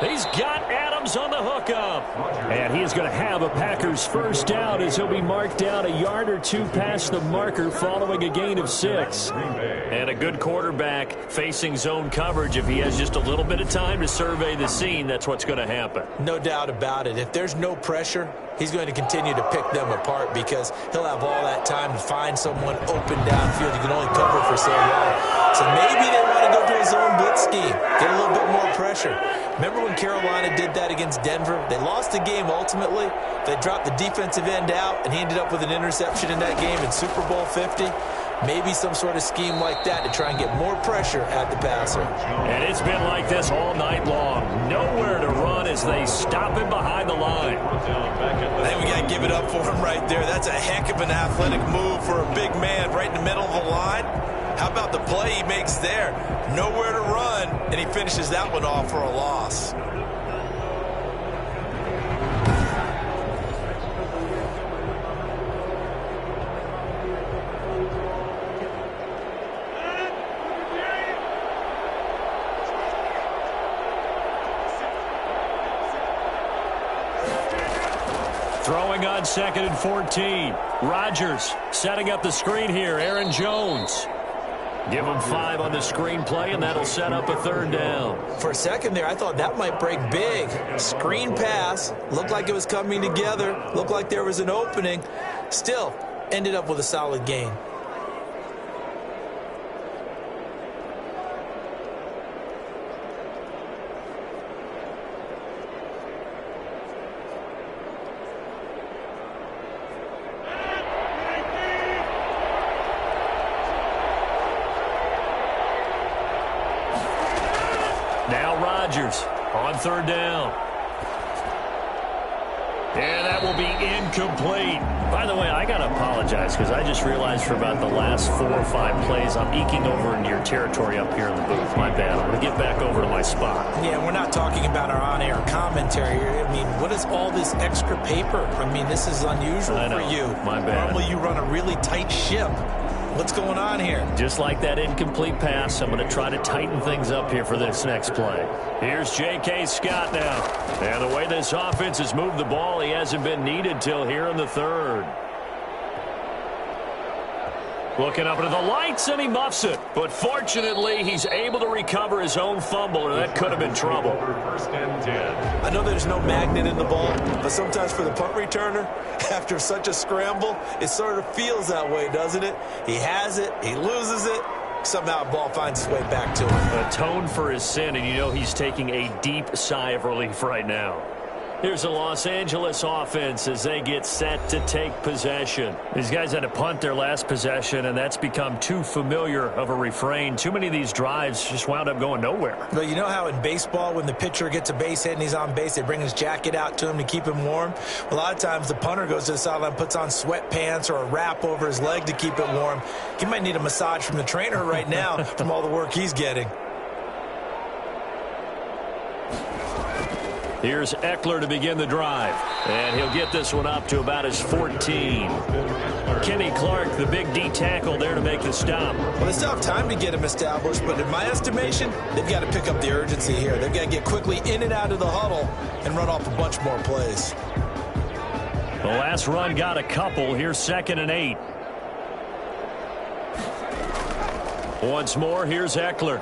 He's got Adams on the hookup. And he's going to have a Packers first down as he'll be marked down a yard or 2 past the marker following a gain of 6. And a good quarterback facing zone coverage. If he has just a little bit of time to survey the scene, that's what's going to happen. No doubt about it. If there's no pressure, he's going to continue to pick them apart because he'll have all that time to find someone open downfield. You can only cover for so long. So maybe they want to go to a zone blitz scheme, get a little bit more pressure. Remember when Carolina did that against Denver? They lost the game ultimately. They dropped the defensive end out, and he ended up with an interception in that game in Super Bowl 50. Maybe some sort of scheme like that to try and get more pressure at the passer. And it's been like this all night long. Nowhere to run as they stop him behind the line. I think we got to give it up for him right there. That's a heck of an athletic move for a big man right in the middle of the line. How about the play he makes there? Nowhere to run, and he finishes that one off for a loss. Throwing on 2nd and 14. Rodgers setting up the screen here. Aaron Jones. Give him 5 on the screen play, and that'll set up a 3rd down. For a second there, I thought that might break big. Screen pass. Looked like it was coming together. Looked like there was an opening. Still, ended up with a solid gain. Now Rodgers on 3rd down. And that will be incomplete. By the way, I got to apologize because I just realized for about the last 4 or 5 plays, I'm eking over into your territory up here in the booth. My bad. I'm going to get back over to my spot. Yeah, we're not talking about our on-air commentary here. I mean, what is all this extra paper? I mean, this is unusual for you. My bad. Normally you run a really tight ship. What's going on here? Just like that incomplete pass, I'm going to try to tighten things up here for this next play. Here's J.K. Scott now. And the way this offense has moved the ball, he hasn't been needed till here in the 3rd. Looking up into the lights, and he muffs it. But fortunately, he's able to recover his own fumble, or that could have been trouble. I know there's no magnet in the ball, but sometimes for the punt returner, after such a scramble, it sort of feels that way, doesn't it? He has it, he loses it, somehow the ball finds its way back to him. Atoned for his sin, and you know he's taking a deep sigh of relief right now. Here's the Los Angeles offense as they get set to take possession. These guys had to punt their last possession, and that's become too familiar of a refrain. Too many of these drives just wound up going nowhere. But you know how in baseball, when the pitcher gets a base hit and he's on base, they bring his jacket out to him to keep him warm? A lot of times the punter goes to the sideline, puts on sweatpants or a wrap over his leg to keep it warm. He might need a massage from the trainer right now from all the work he's getting. Here's Eckler to begin the drive. And he'll get this one up to about his 14. Kenny Clark, the big D tackle there to make the stop. Well, they still have time to get him established, but in my estimation, they've got to pick up the urgency here. They've got to get quickly in and out of the huddle and run off a bunch more plays. The last run got a couple. Here's 2nd and 8. Once more, here's Eckler.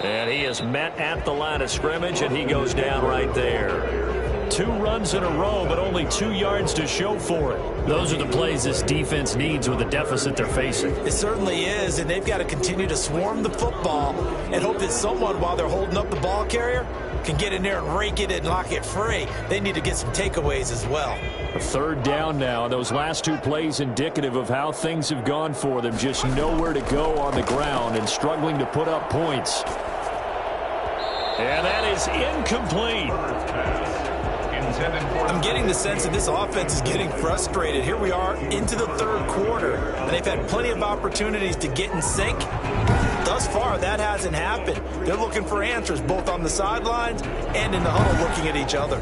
And he is met at the line of scrimmage, and he goes down right there. 2 runs in a row, but only 2 yards to show for it. Those are the plays this defense needs with the deficit they're facing. It certainly is, and they've got to continue to swarm the football and hope that someone, while they're holding up the ball carrier, can get in there and rake it and lock it free. They need to get some takeaways as well. A 3rd down now. Those last 2 plays indicative of how things have gone for them. Just nowhere to go on the ground and struggling to put up points. And that is incomplete. I'm getting the sense that this offense is getting frustrated. Here we are into the 3rd quarter, and they've had plenty of opportunities to get in sync. Thus far, that hasn't happened. They're looking for answers both on the sidelines and in the huddle looking at each other.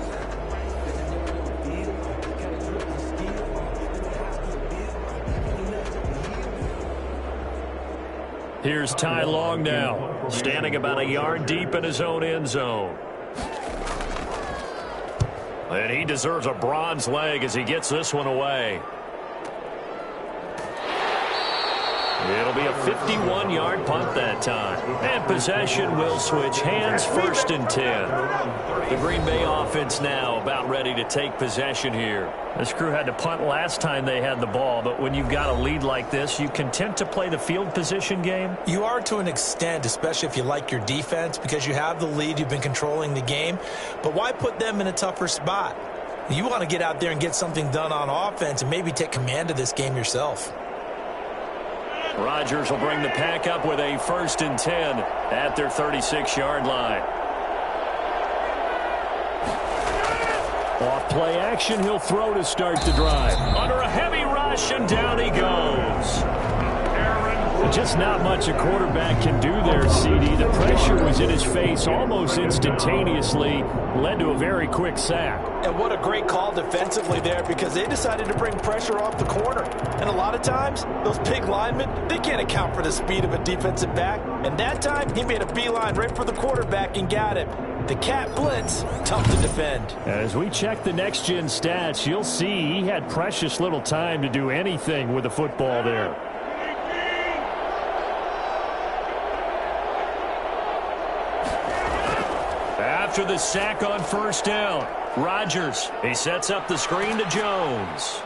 Here's Ty Long now, standing about a yard deep in his own end zone. And he deserves a bronze leg as he gets this one away. It'll be a 51-yard punt that time. And possession will switch hands, 1st and 10. The Green Bay offense now about ready to take possession here. This crew had to punt last time they had the ball, but when you've got a lead like this, you content to play the field position game? You are to an extent, especially if you like your defense, because you have the lead, you've been controlling the game. But why put them in a tougher spot? You want to get out there and get something done on offense and maybe take command of this game yourself. Rodgers will bring the pack up with a 1st and 10 at their 36-yard line. Off play action, he'll throw to start the drive. Under a heavy rush, and down he goes. Just not much a quarterback can do there, CD. The pressure was in his face almost instantaneously, led to a very quick sack. And what a great call defensively there, because they decided to bring pressure off the corner. And a lot of times, those big linemen, they can't account for the speed of a defensive back. And that time, he made a beeline right for the quarterback and got him. The cat blitz, tough to defend. As we check the next-gen stats, you'll see he had precious little time to do anything with the football there. After the sack on 1st down, Rodgers, he sets up the screen to Jones.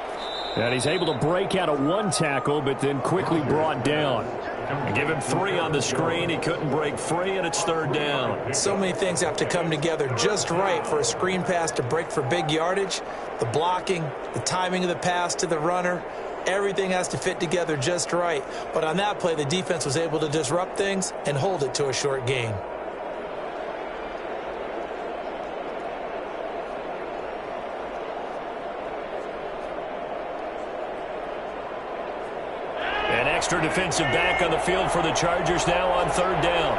And he's able to break out of 1 tackle, but then quickly brought down. And give him 3 on the screen. He couldn't break free, and it's 3rd down. So many things have to come together just right for a screen pass to break for big yardage. The blocking, the timing of the pass to the runner, everything has to fit together just right. But on that play, the defense was able to disrupt things and hold it to a short gain. Extra defensive back on the field for the Chargers now on 3rd down.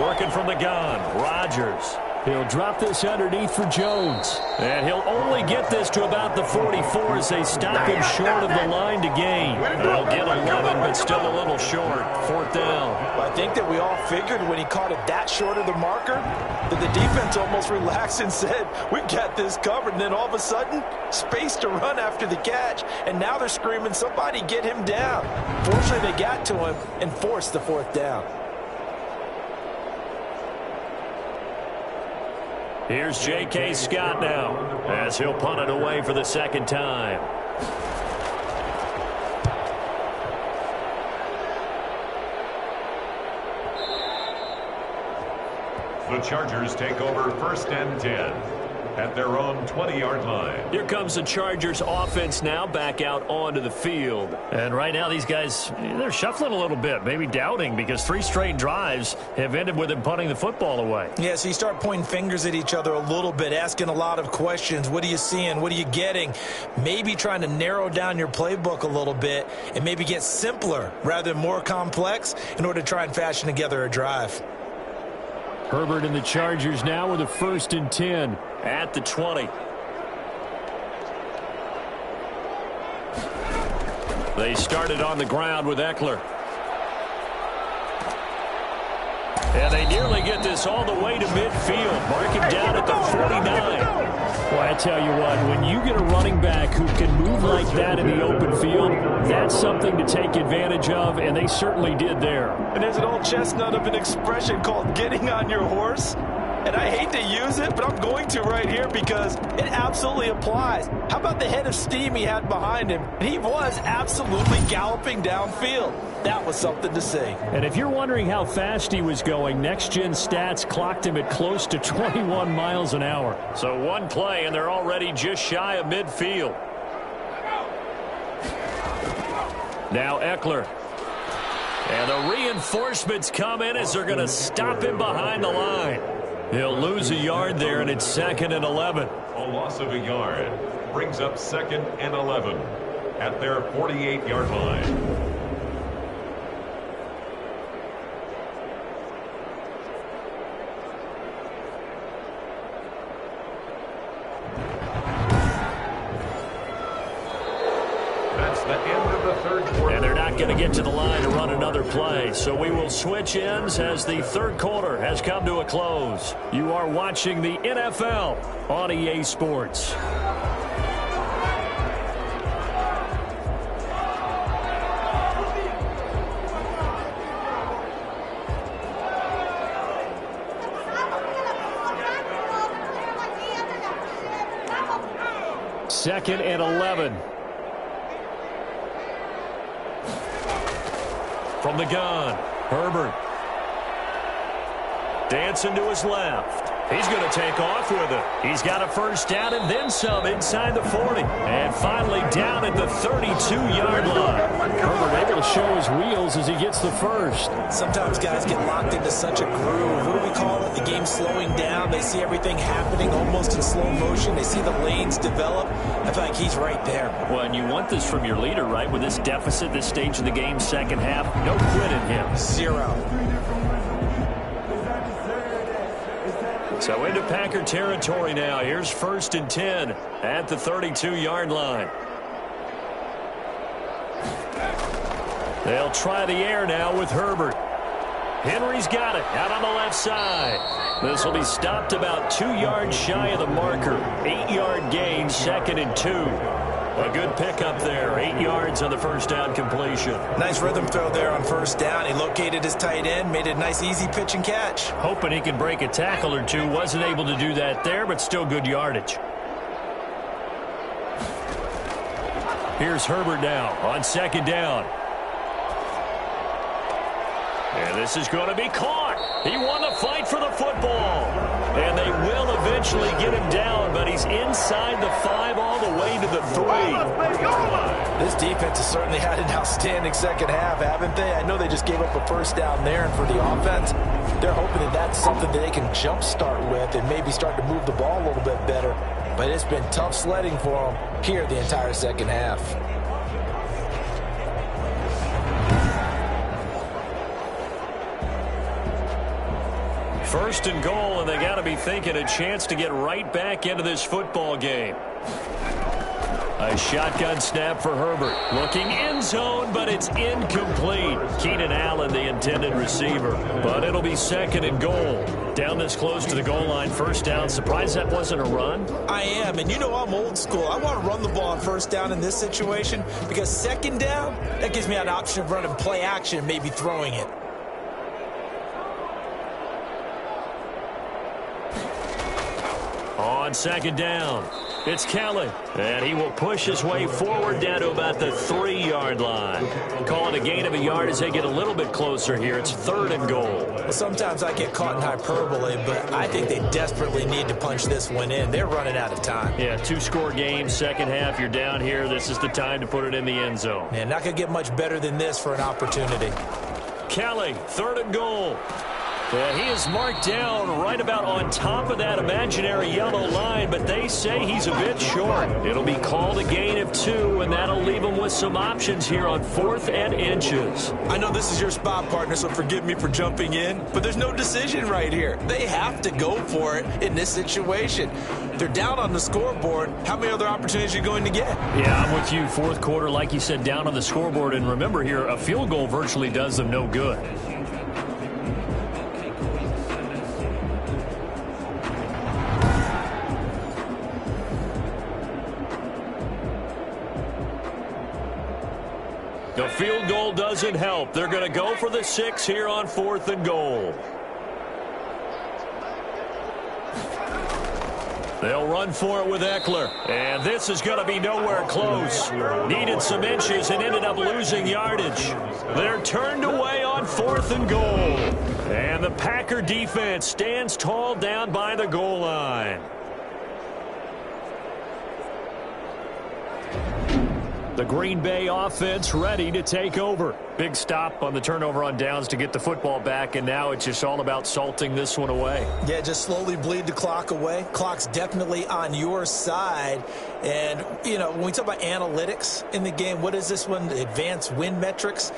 Working from the gun, Rodgers. He'll drop this underneath for Jones. And he'll only get this to about the 44 as they stop him short of the line to gain. They'll get 11, but still a little short. 4th down. Well, I think that we all figured when he caught it that short of the marker that the defense almost relaxed and said, we've got this covered. And then all of a sudden, space to run after the catch. And now they're screaming, somebody get him down. Fortunately, they got to him and forced the 4th down. Here's J.K. Scott now as he'll punt it away for the 2nd time. The Chargers take over 1st and 10 at their own 20-yard line. Here comes the Chargers offense now back out onto the field. And right now these guys, they're shuffling a little bit, maybe doubting, because 3 straight drives have ended with them punting the football away. Yeah, so you start pointing fingers at each other a little bit, asking a lot of questions. What are you seeing? What are you getting? Maybe trying to narrow down your playbook a little bit and maybe get simpler rather than more complex in order to try and fashion together a drive. Herbert and the Chargers now with a 1st and 10 at the 20. They started on the ground with Eckler. And they nearly get this all the way to midfield. Mark him down at the 49. Well, I tell you what, when you get a running back who can move like that in the open field, that's something to take advantage of, and they certainly did there. And there's an old chestnut of an expression called getting on your horse. And I hate to use it, but I'm going to right here because it absolutely applies. How about the head of steam he had behind him? He was absolutely galloping downfield. That was something to see. And if you're wondering how fast he was going, next-gen stats clocked him at close to 21 miles an hour. So one play, and they're already just shy of midfield. Now Eckler. And the reinforcements come in as they're going to stop him behind the line. He'll lose a yard there, and it's 2nd and 11. A loss of a yard brings up 2nd and 11 at their 48-yard line. And they're not going to get to the line to run another play. So we will switch ends as the 3rd quarter has come to a close. You are watching the NFL on EA Sports. Second and 11. From the gun, Herbert. Dancing to his left. He's going to take off with it. He's got a 1st down and then some inside the 40. And finally down at the 32-yard line. Herbert able to show his wheels as he gets the 1st. Sometimes guys get locked into such a groove. What do we call it? The game slowing down. They see everything happening almost in slow motion. They see the lanes develop. I feel like he's right there. Well, and you want this from your leader, right? With this deficit, this stage of the game, 2nd half, no quit in him. 0. So into Packer territory now. Here's 1st and 10 at the 32-yard line. They'll try the air now with Herbert. Henry's got it out on the left side. This will be stopped about 2 yards shy of the marker. 8-yard gain, 2nd and 2. A good pickup there. 8 yards on the 1st down completion. Nice rhythm throw there on 1st down. He located his tight end, made it a nice easy pitch and catch. Hoping he could break a tackle or two. Wasn't able to do that there, but still good yardage. Here's Herbert now on 2nd down. And this is going to be caught. He won the fight for the football. And they will eventually get him down, but he's inside the 5 all the way to the 3. This defense has certainly had an outstanding 2nd half, haven't they? I know they just gave up a 1st down there, and for the offense, they're hoping that that's something that they can jumpstart with and maybe start to move the ball a little bit better. But it's been tough sledding for them here the entire 2nd half. First and goal, and they got to be thinking a chance to get right back into this football game. A shotgun snap for Herbert. Looking end zone, but it's incomplete. Keenan Allen, the intended receiver. But it'll be 2nd and goal. Down this close to the goal line, 1st down. Surprised that wasn't a run? I am, and you know I'm old school. I want to run the ball on 1st down in this situation because 2nd down, that gives me an option of running play action, maybe throwing it. On 2nd down, it's Kelly, and he will push his way forward down to about the 3-yard line. Call it a gain of a yard as they get a little bit closer here. It's 3rd and goal. Well, sometimes I get caught in hyperbole, but I think they desperately need to punch this one in. They're running out of time. Yeah, 2-score game, 2nd half. You're down here. This is the time to put it in the end zone. Man, not going to get much better than this for an opportunity. Kelly, 3rd and goal. Yeah, he is marked down right about on top of that imaginary yellow line, but they say he's a bit short. It'll be called a gain of 2, and that'll leave him with some options here on 4th and inches. I know this is your spot, partner, so forgive me for jumping in, but there's no decision right here. They have to go for it in this situation. They're down on the scoreboard. How many other opportunities are you going to get? Yeah, I'm with you. 4th quarter, like you said, down on the scoreboard. And remember here, a field goal virtually does them no good. The field goal doesn't help. They're going to go for the 6 here on 4th and goal. They'll run for it with Eckler. And this is going to be nowhere close. Needed some inches and ended up losing yardage. They're turned away on 4th and goal. And the Packer defense stands tall down by the goal line. The Green Bay offense ready to take over. Big stop on the turnover on downs to get the football back, and now it's just all about salting this one away. Yeah, just slowly bleed the clock away. Clock's definitely on your side. And, you know, when we talk about analytics in the game, what is this one? The advanced win metrics?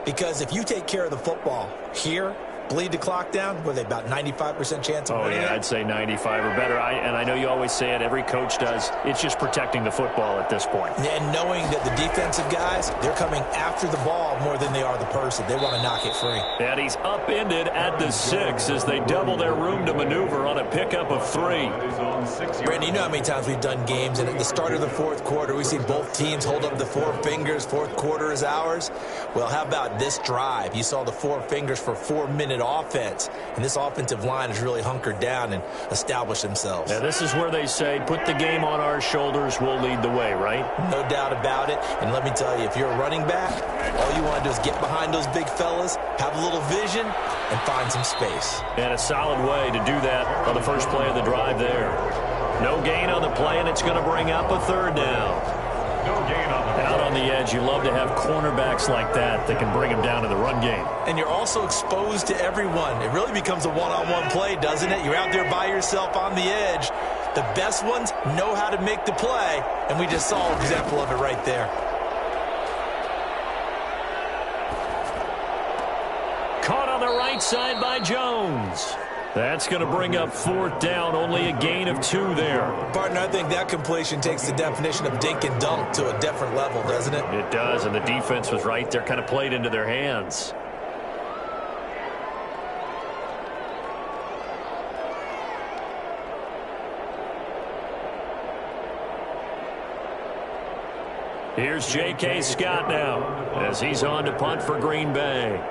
Because if you take care of the football here, bleed the clock down, what are they, about 95% chance of winning? Oh, yeah, I'd say 95 or better. And I know you always say it, every coach does. It's just protecting the football at this point. And knowing that the defensive guys, they're coming after the ball more than they are the person. They want to knock it free. And he's upended at the 6 as they double their room to maneuver on a pickup of 3. Brandon, you know how many times we've done games, and at the start of the 4th quarter, we see both teams hold up the 4 fingers, 4th quarter is ours. Well, how about this drive? You saw the 4 fingers for 4-minute offense, and this offensive line has really hunkered down and established themselves. Yeah, this is where they say, put the game on our shoulders, we'll lead the way, right? No doubt about it. And let me tell you, if you're a running back, all you want to do is get behind those big fellas, have a little vision, and find some space. And a solid way to do that on the first play of the drive there. No gain on the play, and it's going to bring up a 3rd down. Out on the edge, you love to have cornerbacks like that can bring them down to the run game. And you're also exposed to everyone. It really becomes a one-on-one play, doesn't it? You're out there by yourself on the edge. The best ones know how to make the play, and we just saw an example of it right there. Caught on the right side by Jones. That's going to bring up 4th down, only a gain of 2 there. Partner, I think that completion takes the definition of dink and dunk to a different level, doesn't it? It does, and the defense was right there, kind of played into their hands. Here's J.K. Scott now as he's on to punt for Green Bay.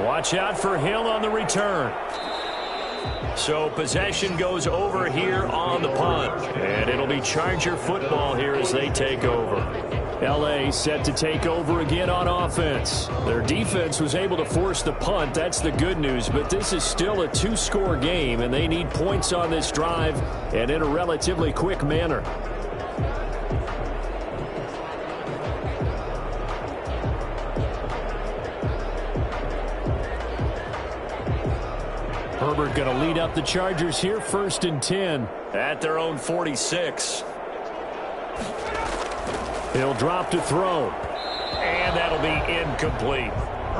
Watch out for Hill on the return. So possession goes over here on the punt. And it'll be Charger football here as they take over. L.A. set to take over again on offense. Their defense was able to force the punt. That's the good news. But this is still a 2-score game, and they need points on this drive and in a relatively quick manner. Herbert going to lead up the Chargers here, 1st and 10 at their own 46. He'll drop to throw, and that'll be incomplete.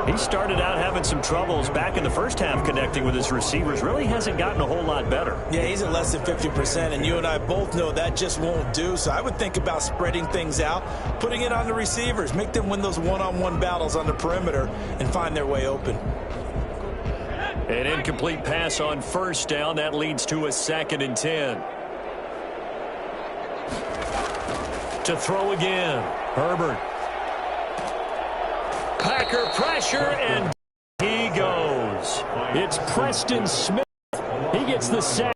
He started out having some troubles back in the first half connecting with his receivers. Really hasn't gotten a whole lot better. Yeah, he's at less than 50%, and you and I both know that just won't do. So I would think about spreading things out, putting it on the receivers, make them win those one-on-one battles on the perimeter and find their way open. An incomplete pass on 1st down. That leads to a 2nd and 10. To throw again. Herbert. Packer pressure, and he goes. It's Preston Smith. He gets the sack.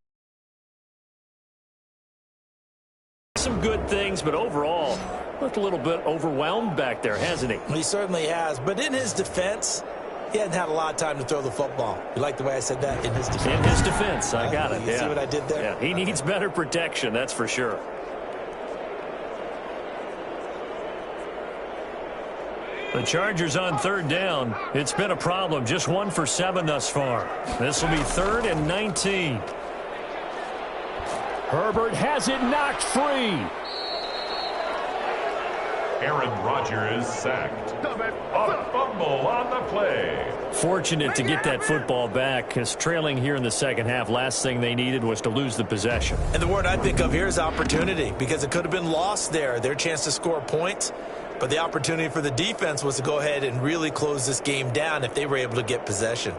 Some good things, but overall, looked a little bit overwhelmed back there, hasn't he? He certainly has. But in his defense, he hadn't had a lot of time to throw the football. You like the way I said that? In his defense. In his defense. I got it. You see what I did there? Yeah, he needs better protection, that's for sure. The Chargers on third down. It's been a problem. Just 1 for 7 thus far. This will be 3rd and 19. Herbert has it knocked free. Aaron Rodgers sacked. A fumble on the play. Fortunate to get that football back, because trailing here in the second half, last thing they needed was to lose the possession. And the word I think of here is opportunity, because it could have been lost there. Their chance to score points, but the opportunity for the defense was to go ahead and really close this game down if they were able to get possession.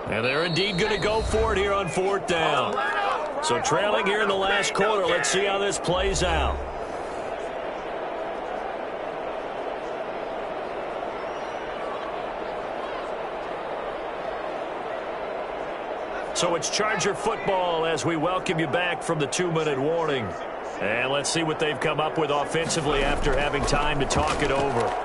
And they're indeed going to go for it here on 4th down. So trailing here in the last quarter. Let's see how this plays out. So it's Charger football as we welcome you back from the 2-minute warning. And let's see what they've come up with offensively after having time to talk it over.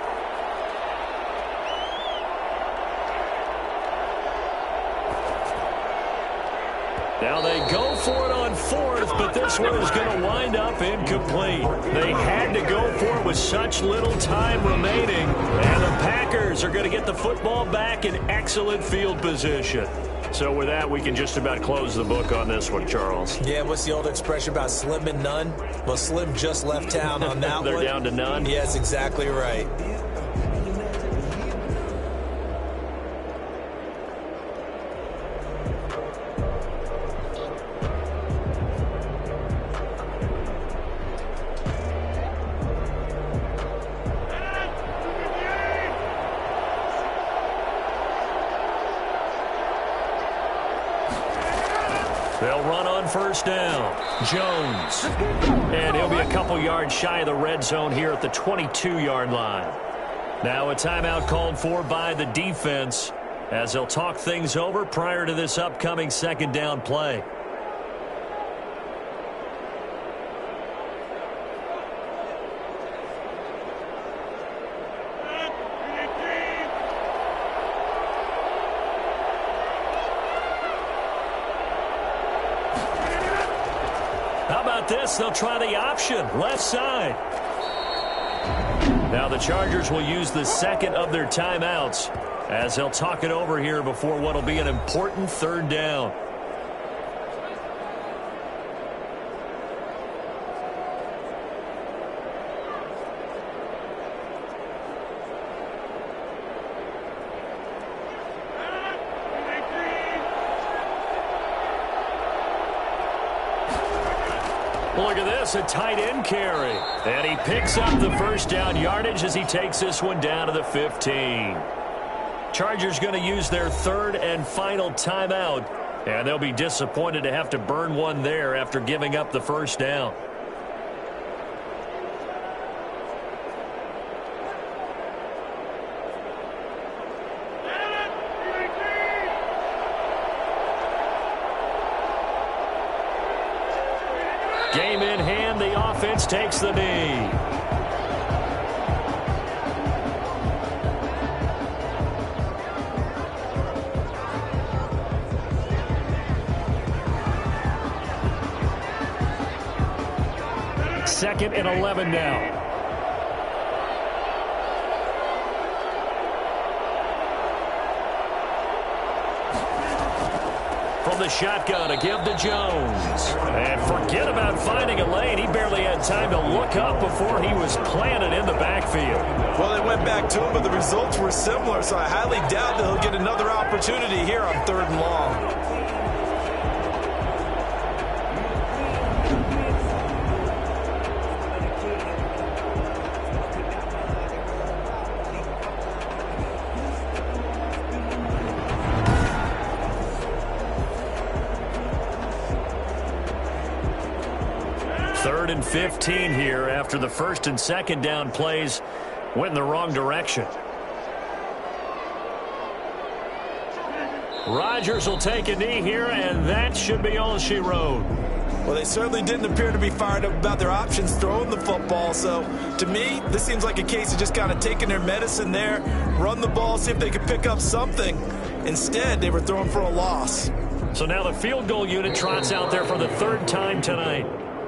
Now they go for it on 4th, but this one is going to wind up incomplete. They had to go for it with such little time remaining, and the Packers are going to get the football back in excellent field position. So with that, we can just about close the book on this one, Charles. Yeah, what's the old expression about slim and none? Well, Slim just left town on that They're one. down to none? Yes, exactly right. They'll run on 1st down. Jones. And he'll be a couple yards shy of the red zone here at the 22-yard line. Now a timeout called for by the defense as they'll talk things over prior to this upcoming 2nd down play. This, they'll try the option, left side. Now the Chargers will use the 2nd of their timeouts as they'll talk it over here before what will be an important 3rd down. Look at this, a tight end carry. And he picks up the 1st down yardage as he takes this one down to the 15. Chargers going to use their 3rd and final timeout. And they'll be disappointed to have to burn one there after giving up the 1st down. Game in hand, the offense takes the knee. Second and 11 now. From the shotgun, a give to Jones. And forget about finding a lane. He barely had time to look up before he was planted in the backfield. Well, they went back to him, but the results were similar, so I highly doubt that he'll get another opportunity here on 3rd and long. Third and 15 here after the 1st and 2nd down plays went in the wrong direction. Rodgers will take a knee here, and that should be all she wrote. Well, they certainly didn't appear to be fired up about their options throwing the football. So, to me, this seems like a case of just kind of taking their medicine there, run the ball, see if they could pick up something. Instead, they were throwing for a loss. So now the field goal unit trots out there for the third time tonight.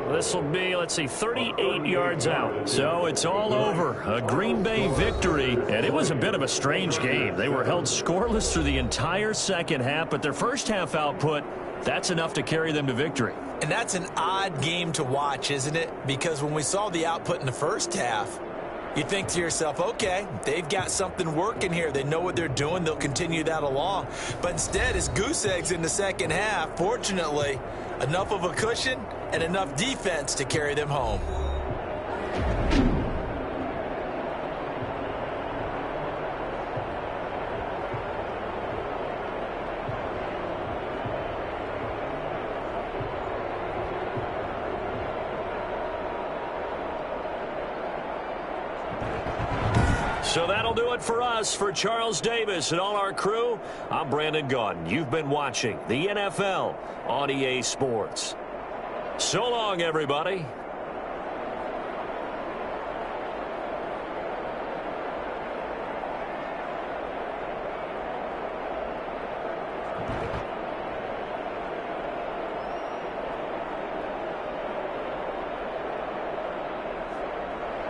This will be, let's see, 38 yards out. So it's all over. A Green Bay victory, and it was a bit of a strange game. They were held scoreless through the entire second half, but their first half output, that's enough to carry them to victory. And that's an odd game to watch, isn't it? Because when we saw the output in the first half, you think to yourself, okay, they've got something working here. They know what they're doing. They'll continue that along. But instead, it's goose eggs in the second half. Fortunately, enough of a cushion and enough defense to carry them home. So that'll do it for us. For Charles Davis and all our crew, I'm Brandon Gaudin. You've been watching the NFL on EA Sports. So long, everybody.